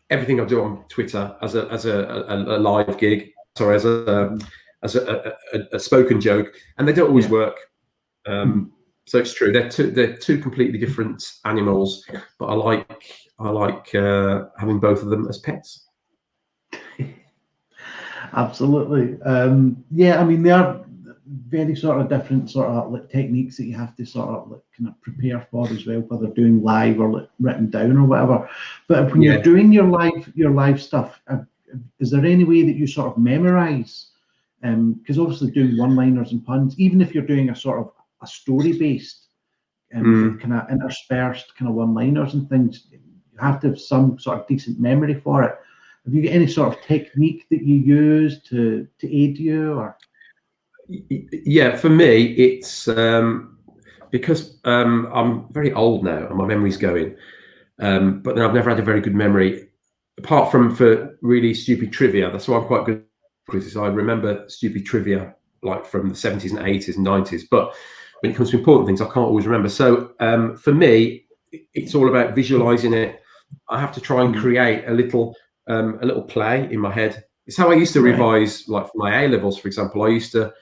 everything I do on Twitter as a live gig, sorry, as a spoken joke, and they don't always work. So it's true. They're two completely different animals, but I like having both of them as pets. Absolutely. Yeah, I mean, they are very sort of different sort of like techniques that you have to sort of like kind of prepare for as well, whether doing live or like written down or whatever. But when you're doing your live stuff, is there any way that you sort of memorize? Because obviously doing one-liners and puns, even if you're doing a sort of a story-based kind of interspersed kind of one-liners and things, you have to have some sort of decent memory for it. Have you got any sort of technique that you use to aid you? Or yeah, for me, it's because I'm very old now and my memory's going, but then I've never had a very good memory, apart from for really stupid trivia. That's why I'm quite good at quizzes. I remember stupid trivia like from the 70s and 80s and 90s, but when it comes to important things, I can't always remember. So for me, it's all about visualizing it. I have to try and create a little play in my head. It's how I used to revise, like for my A levels, for example. I used to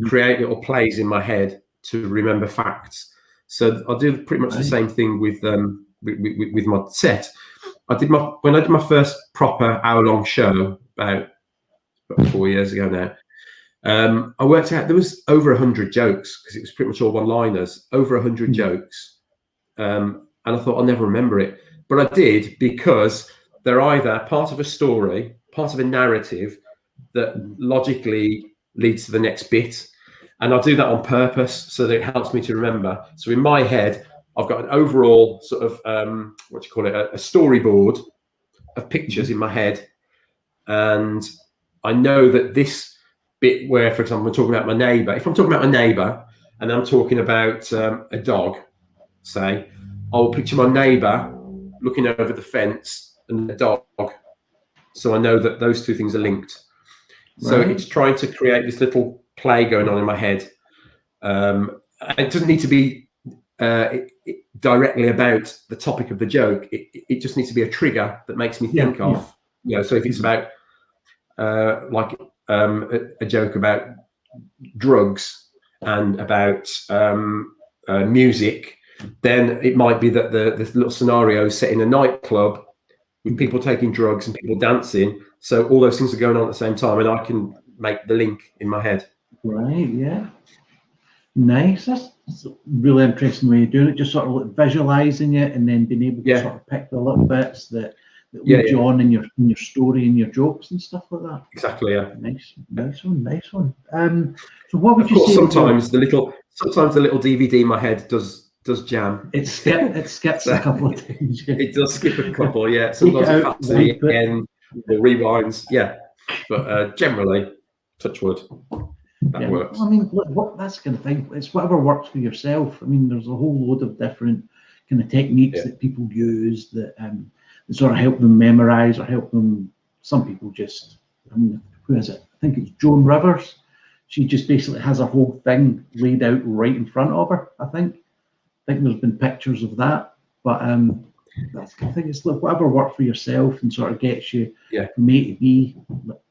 create little plays in my head to remember facts. So I do pretty much the same thing with my set. When I did my first proper hour-long show about 4 years ago now. I worked out there was over 100 jokes because it was pretty much all one-liners. Over 100 jokes, and I thought I'll never remember it, but I did, because they're either part of a story, part of a narrative that logically leads to the next bit, and I do that on purpose so that it helps me to remember. So in my head, I've got an overall sort of a storyboard of pictures in my head, and I know that this bit where, for example, we're talking about my neighbour. If I'm talking about my neighbour and I'm talking about a dog, say, I'll picture my neighbour looking over the fence and the dog, so I know that those two things are linked. So it's trying to create this little play going on in my head. It doesn't need to be directly about the topic of the joke. It just needs to be a trigger that makes me think of, so if it's about a joke about drugs and about music, then it might be that this little scenario is set in a nightclub with people taking drugs and people dancing. So all those things are going on at the same time, and I can make the link in my head. Right, yeah. Nice. That's a really interesting way of doing it, just sort of like visualizing it and then being able to sort of pick the little bits that lead you on in your story and your jokes and stuff like that. Exactly, yeah. Nice one. So what would you say? Sometimes the little DVD in my head does jam. It skips a couple of times. It does skip a couple, yeah. Sometimes it cuts to the end, or rewinds, yeah. But generally, touch wood, that works. I mean, look, that's the kind of thing. It's whatever works for yourself. I mean, there's a whole load of different kind of techniques that people use that sort of help them memorize or help them. Some people just, I mean, who is it? I think it's Joan Rivers. She just basically has a whole thing laid out right in front of her. I think there's been pictures of that, but that's the thing. It's like whatever works for yourself and sort of gets you from A to B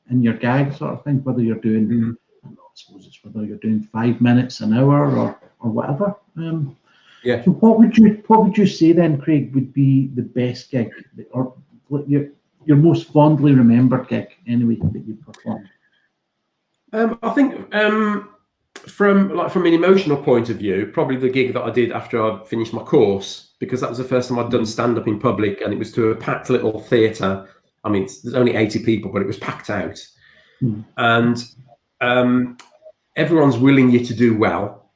in your gag sort of thing. Whether you're doing, I suppose it's whether you're doing 5 minutes, an hour, or whatever. So what would you say then, Craig, would be the best gig, or your most fondly remembered gig anyway that you performed? I think from an emotional point of view, probably the gig that I did after I finished my course, because that was the first time I'd done stand-up in public, and it was to a packed little theatre. I mean, there's only 80 people, but it was packed out, and everyone's willing you to do well,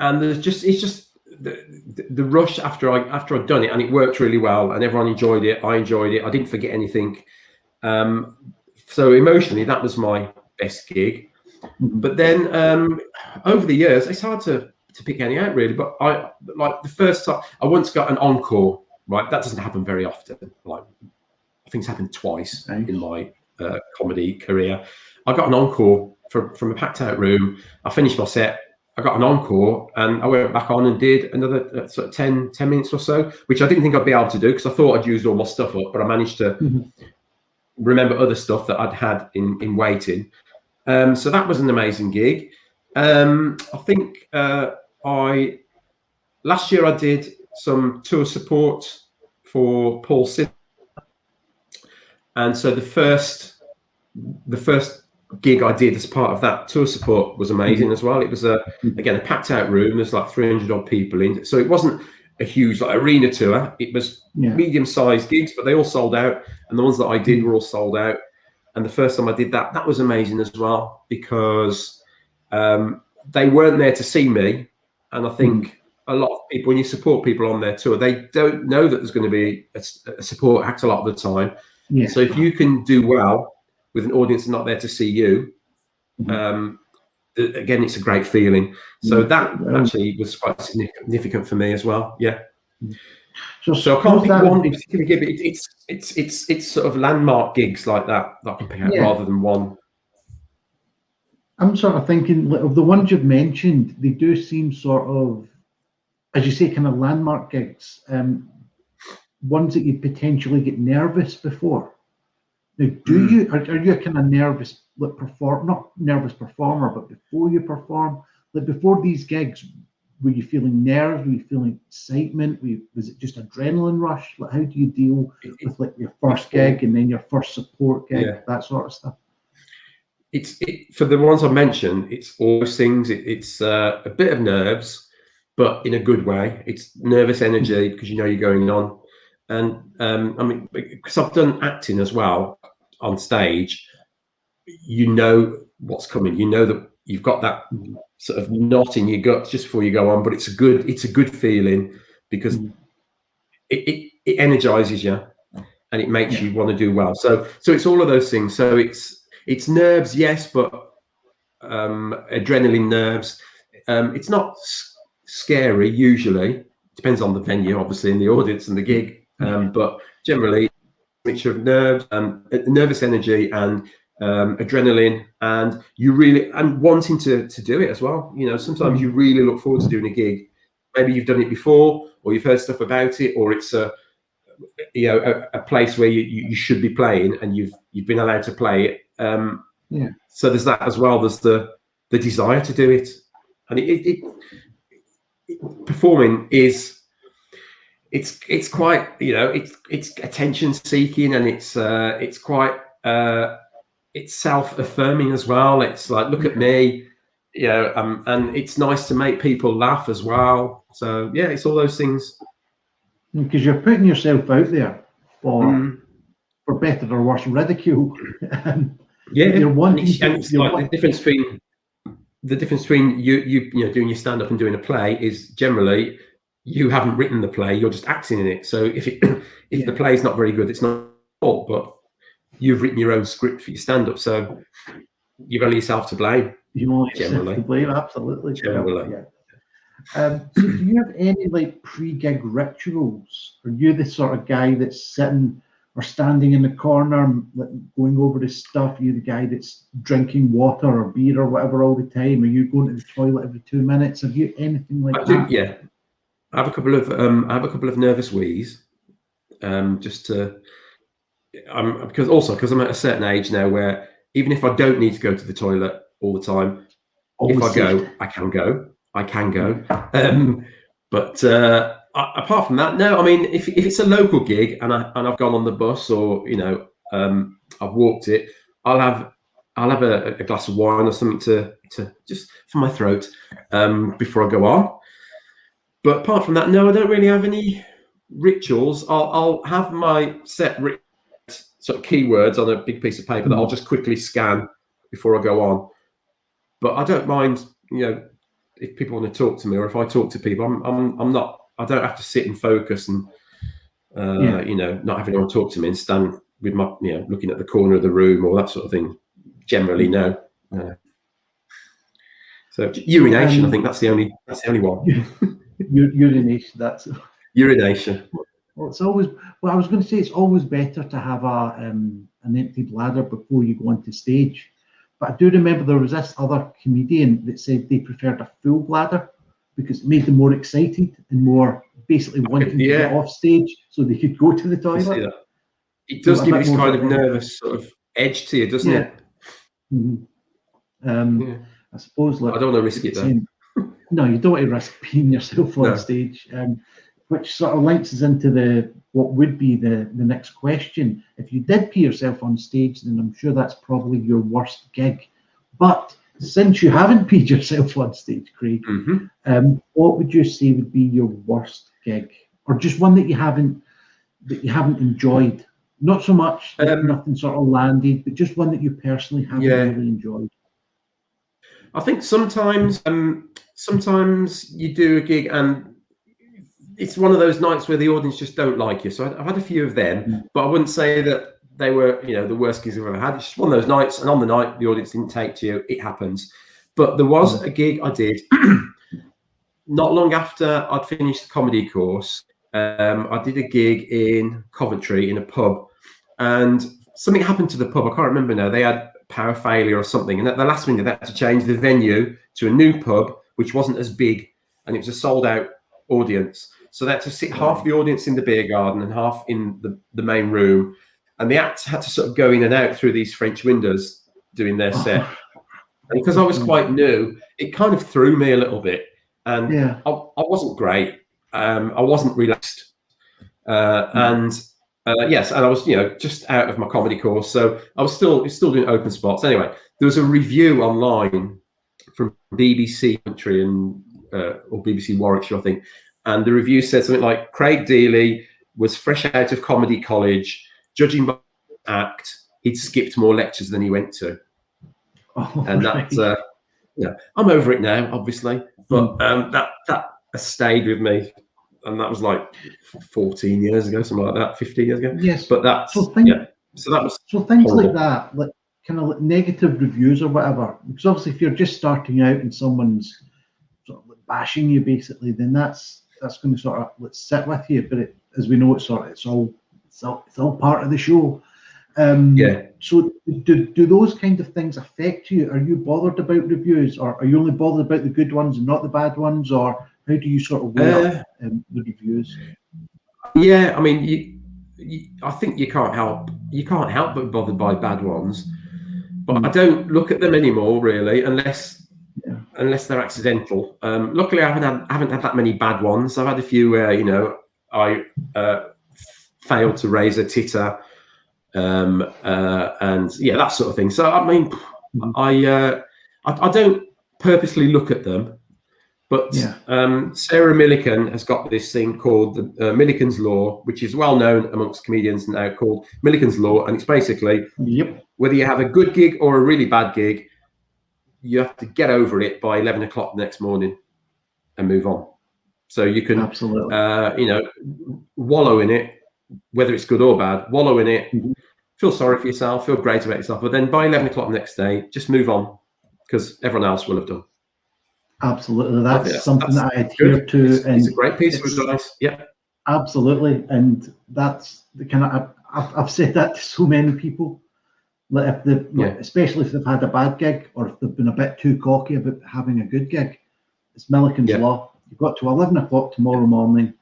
and it's just the rush after I'd done it, and it worked really well, and everyone enjoyed it. I enjoyed it. I didn't forget anything. So emotionally, that was my best gig. But then over the years, it's hard to pick any out really. But I like the first time I once got an encore. Right, that doesn't happen very often. Like I think it's happened twice in my comedy career. I got an encore from a packed out room. I finished my set. I got an encore, and I went back on and did another sort of 10 minutes or so, which I didn't think I'd be able to do because I thought I'd used all my stuff up, but I managed to remember other stuff that I'd had in waiting. So that was an amazing gig. I think last year I did some tour support for Paul Sid, and so the first gig I did as part of that tour support was amazing as well. It was again a packed out room. There's like 300 odd people in, so it wasn't a huge like arena tour. It was medium sized gigs, but they all sold out, and the ones that I did were all sold out. And the first time I did that was amazing as well, because they weren't there to see me, and I think a lot of people, when you support people on their tour, they don't know that there's going to be a support act a lot of the time. So if you can do well with an audience not there to see you, again, it's a great feeling. So that actually was quite significant for me as well. So I can't pick one particular gig, but it's sort of landmark gigs like that I can pick out rather than one. I'm sort of thinking of the ones you've mentioned, they do seem sort of, as you say, kind of landmark gigs, ones that you potentially get nervous before. Now, are you a kind of nervous not nervous performer, but before you perform, like before these gigs, were you feeling nerves? Were you feeling excitement? Was it just adrenaline rush? Like, how do you deal with like your first gig and then your first support gig, that sort of stuff? For the ones I mentioned, it's all those things. It's a bit of nerves, but in a good way. It's nervous energy because you know you're going on, and I mean, because I've done acting as well on stage, you know what's coming. You know that you've got that sort of knot in your gut just before you go on, but it's a good feeling because it energizes you and it makes you want to do well. So it's all of those things. So it's nerves, yes, but adrenaline nerves. It's not scary usually. Depends on the venue, obviously, and the audience and the gig. But generally, a mixture of nerves, nervous energy, and adrenaline, and wanting to do it as well. You know, sometimes you really look forward to doing a gig. Maybe you've done it before, or you've heard stuff about it, or it's a place where you should be playing and you've been allowed to play it. So there's that as well. There's the desire to do it, and performing is it's quite, you know, it's attention seeking, and it's quite it's self-affirming as well. It's like, look at me, you know, and it's nice to make people laugh as well. So yeah, it's all those things. Because you're putting yourself out there for better or worse ridicule. You're wanting and it's like the difference between you know doing your stand-up and doing a play is generally you haven't written the play, you're just acting in it. So if the play is not very good, it's not your fault, but you've written your own script for your stand-up, so you've only yourself to blame. You only yourself to blame, absolutely. Generally. So do you have any like pre-gig rituals? Are you the sort of guy that's sitting or standing in the corner, like, going over the stuff? Are you the guy that's drinking water or beer or whatever all the time? Are you going to the toilet every 2 minutes? Have you anything like that? Yeah, I have a couple of nervous wheeze, just to. Because I'm at a certain age now where even if I don't need to go to the toilet all the time, if I go, I can go. But apart from that, no. I mean, if it's a local gig and I've gone on the bus, or you know, I've walked it, I'll have a glass of wine or something to just for my throat before I go on. But apart from that, no, I don't really have any rituals. I'll have my set sort of keywords on a big piece of paper that I'll just quickly scan before I go on. But I don't mind, you know, if people want to talk to me, or if I talk to people, I don't have to sit and focus and you know, not having anyone talk to me and stand with my, you know, looking at the corner of the room or that sort of thing. Generally, no. So urination, I think that's the only one. Urination, that's urination. Well, it's always. Well, I was going to say it's always better to have an empty bladder before you go onto stage, But I do remember there was this other comedian that said they preferred a full bladder because it made them more excited and more basically wanting to get off stage so they could go to the toilet. It does give you this kind of nervous sort of edge to you, doesn't it? Mm-hmm. I suppose. Like, I don't want to risk it though. No, you don't want to risk peeing yourself on stage, which sort of links us into what would be the next question. If you did pee yourself on stage, then I'm sure that's probably your worst gig. But since you haven't peed yourself on stage, Craig, what would you say would be your worst gig, or just one that you haven't enjoyed? Not so much that nothing sort of landed, but just one that you personally haven't really enjoyed. I think sometimes you do a gig and it's one of those nights where the audience just don't like you. So I've had a few of them, but I wouldn't say that they were, the worst gigs I've ever had. It's just one of those nights, and on the night the audience didn't take to you. It happens. But there was a gig I did not long after I'd finished the comedy course. I did a gig in Coventry in a pub, and something happened to the pub. I can't remember now. They had power failure or something, and at the last minute they had to change the venue to a new pub which wasn't as big, and it was a sold out audience, so they had to sit half the audience in the beer garden and half in the main room, and the acts had to sort of go in and out through these French windows doing their set. And because I was quite new, it kind of threw me a little bit, and I wasn't great. I wasn't relaxed, yes, and I was, just out of my comedy course, so I was still doing open spots. Anyway, there was a review online from BBC Country or BBC Warwickshire, I think, and the review said something like, Craig Deeley was fresh out of comedy college, judging by act, he'd skipped more lectures than he went to. And that's, I'm over it now, obviously, but that has stayed with me. And that was like 14 years ago, something like that, 15 years ago. Yes. But that's, so things horrible. like that, like kind of like negative reviews or whatever, because obviously if you're just starting out and someone's sort of like bashing you basically, then that's going to sort of sit with you. But as we know, it's all part of the show. So do those kind of things affect you? Are you bothered about reviews, or are you only bothered about the good ones and not the bad ones, or how do you sort of weigh up the reviews? Yeah, I mean, I think you can't help but be bothered by bad ones, but I don't look at them anymore really, unless they're accidental. Luckily, I haven't had that many bad ones. I've had a few where I failed to raise a titter, and that sort of thing. So I mean, I don't purposely look at them. But Sarah Millican has got this thing called the Millican's Law, which is well known amongst comedians now, called Millican's Law. And it's basically whether you have a good gig or a really bad gig, you have to get over it by 11 o'clock the next morning and move on. So you can, wallow in it, whether it's good or bad, wallow in it, feel sorry for yourself, feel great about yourself. But then by 11 o'clock the next day, just move on because everyone else will have done. Absolutely, that's something that I adhere to. It's a great piece of advice. Yeah, absolutely, and that's the kind of I've said that to so many people. Like especially if they've had a bad gig or if they've been a bit too cocky about having a good gig, it's Millican's Law. You've got to 11 o'clock tomorrow morning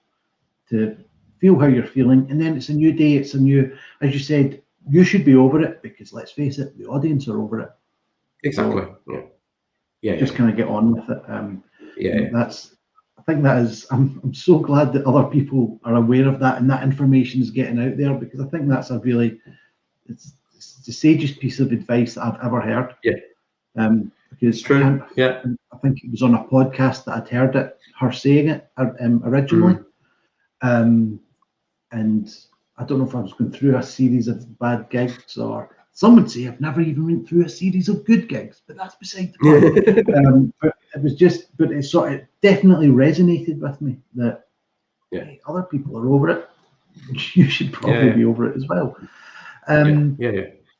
to feel how you're feeling, and then it's a new day. It's a new, as you said, you should be over it because let's face it, the audience are over it. Exactly. So, just kind of get on with it. I think that is. I'm so glad that other people are aware of that and that information is getting out there, because I think that's a really, it's the sagest piece of advice that I've ever heard. Because it's true. I think it was on a podcast that I'd heard her saying it originally, and I don't know if I was going through a series of bad gigs, or some would say I've never even went through a series of good gigs, but that's beside the point. But it was just, but it definitely resonated with me that hey, other people are over it. You should probably be over it as well.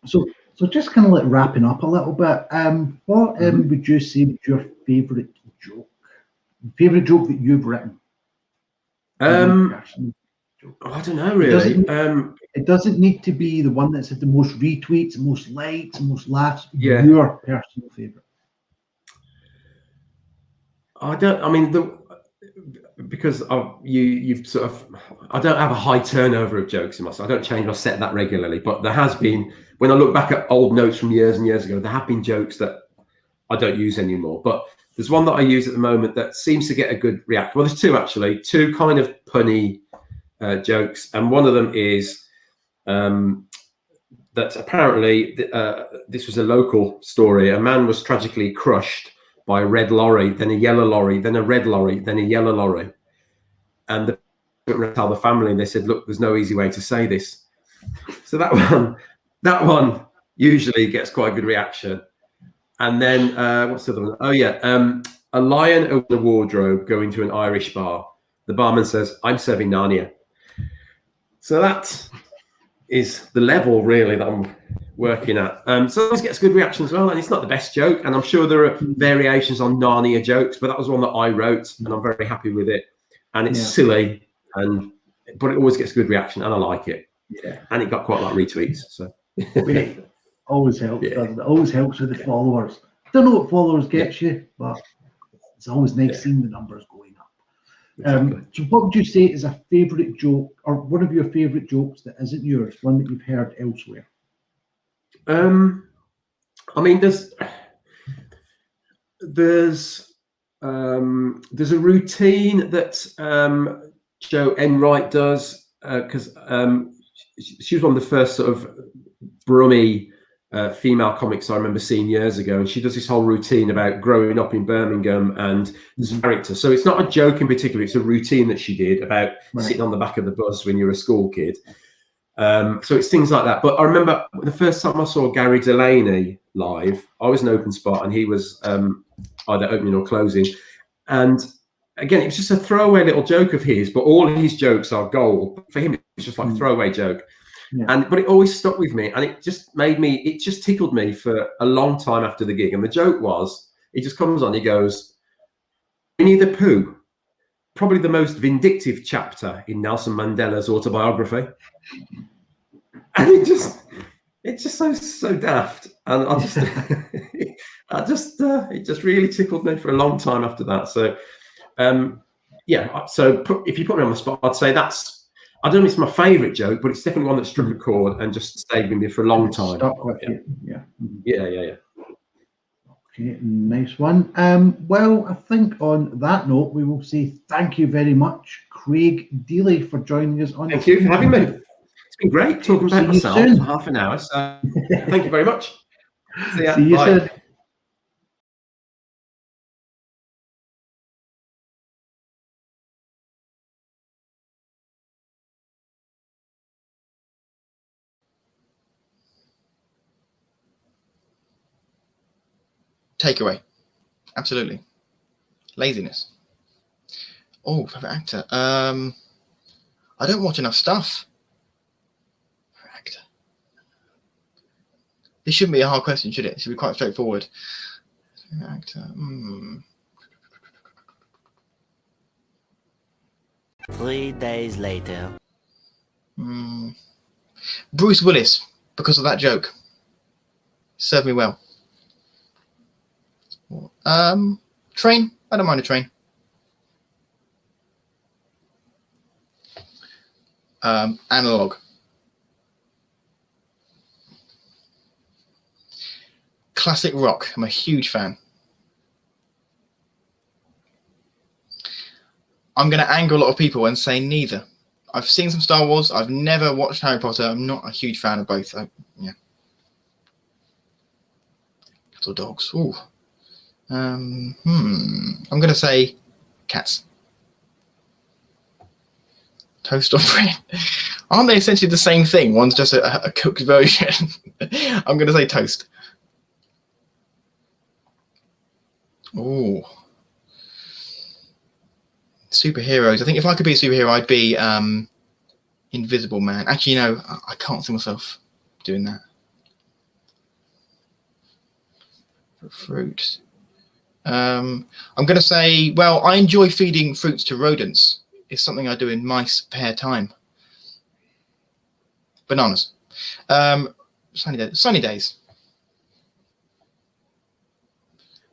So just kind of like wrapping up a little bit. What would you say was your favourite joke? Favourite joke that you've written? I don't know really. It doesn't need to be the one that's had the most retweets, most likes, most laughs. Yeah. Your personal favourite. Because you've sort of, I don't have a high turnover of jokes in myself. I don't change my set that regularly, but there has been, when I look back at old notes from years and years ago, there have been jokes that I don't use anymore. But there's one that I use at the moment that seems to get a good reaction. Well, there's two actually, two kind of punny jokes, and one of them is that apparently this was a local story. A man was tragically crushed by a red lorry, then a yellow lorry, then a red lorry, then a yellow lorry. And the tell the family, and they said, look, there's no easy way to say this. So that one usually gets quite a good reaction. And then what's the other one? Oh yeah, a lion opened a wardrobe going to an Irish bar. The barman says, I'm serving Narnia. So that is the level really that I'm working at. So this gets good reaction as well, and it's not the best joke, and I'm sure there are variations on Narnia jokes, but that was one that I wrote, and I'm very happy with it. And it's silly, but it always gets good reaction, and I like it. Yeah, and it got quite a lot of retweets. So always helps. Doesn't it? Always helps with the followers. Don't know what followers gets you, but it's always nice seeing the numbers going up. Exactly. So what would you say is a favourite joke, or one of your favourite jokes that isn't yours, one that you've heard elsewhere? I mean, there's a routine that Jo Enright does, because she was one of the first sort of Brummy female comics I remember seeing years ago, and she does this whole routine about growing up in Birmingham, and there's a character. So it's not a joke in particular; it's a routine that she did about sitting on the back of the bus when you're a school kid. So it's things like that. But I remember the first time I saw Gary Delaney live, I was an open spot, and he was either opening or closing. And again, it was just a throwaway little joke of his, but all of his jokes are gold. For him, it's just like a throwaway joke. Yeah. But it always stuck with me, and it just tickled me for a long time after the gig. And the joke was, he just comes on, he goes, Winnie the Pooh, probably the most vindictive chapter in Nelson Mandela's autobiography. And it just so daft, and it just really tickled me for a long time after that. So if you put me on the spot, I'd say I don't know if it's my favourite joke, but it's definitely one that struck a chord and just stayed with me for a long time. Stuck with you. Yeah. Okay, nice one. Well, I think on that note, we will say thank you very much, Craig Deeley, for joining us on. Thank you for having me. It's been great talking about myself for half an hour. So thank you very much. See ya. See you soon. Takeaway. Absolutely. Laziness. Oh, favorite actor. I don't watch enough stuff. Favorite actor. This shouldn't be a hard question, should it? It should be quite straightforward. Favorite actor. 3 days later. Bruce Willis, because of that joke. Served me well. Train. I don't mind a train. Analog. Classic rock. I'm a huge fan. I'm going to anger a lot of people and say neither. I've seen some Star Wars. I've never watched Harry Potter. I'm not a huge fan of both. Yeah. Little dogs. Ooh. I'm going to say cats. Toast or bread. Aren't they essentially the same thing? One's just a cooked version. I'm going to say toast. Ooh. Superheroes. I think if I could be a superhero, I'd be Invisible Man. Actually, no, I can't see myself doing that. Fruit. I'm going to say, well, I enjoy feeding fruits to rodents. It's something I do in my spare time. Bananas. Sunny days.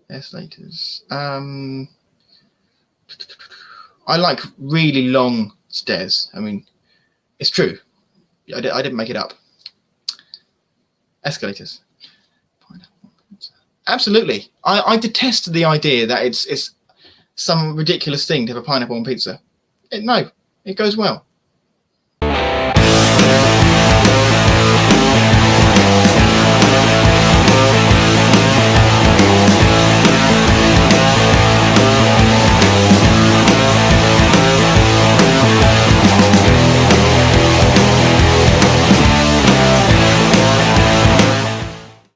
Escalators. I like really long stairs. I mean, it's true. I didn't make it up. Escalators. Absolutely. I detest the idea that it's some ridiculous thing to have a pineapple on pizza. No, it goes well.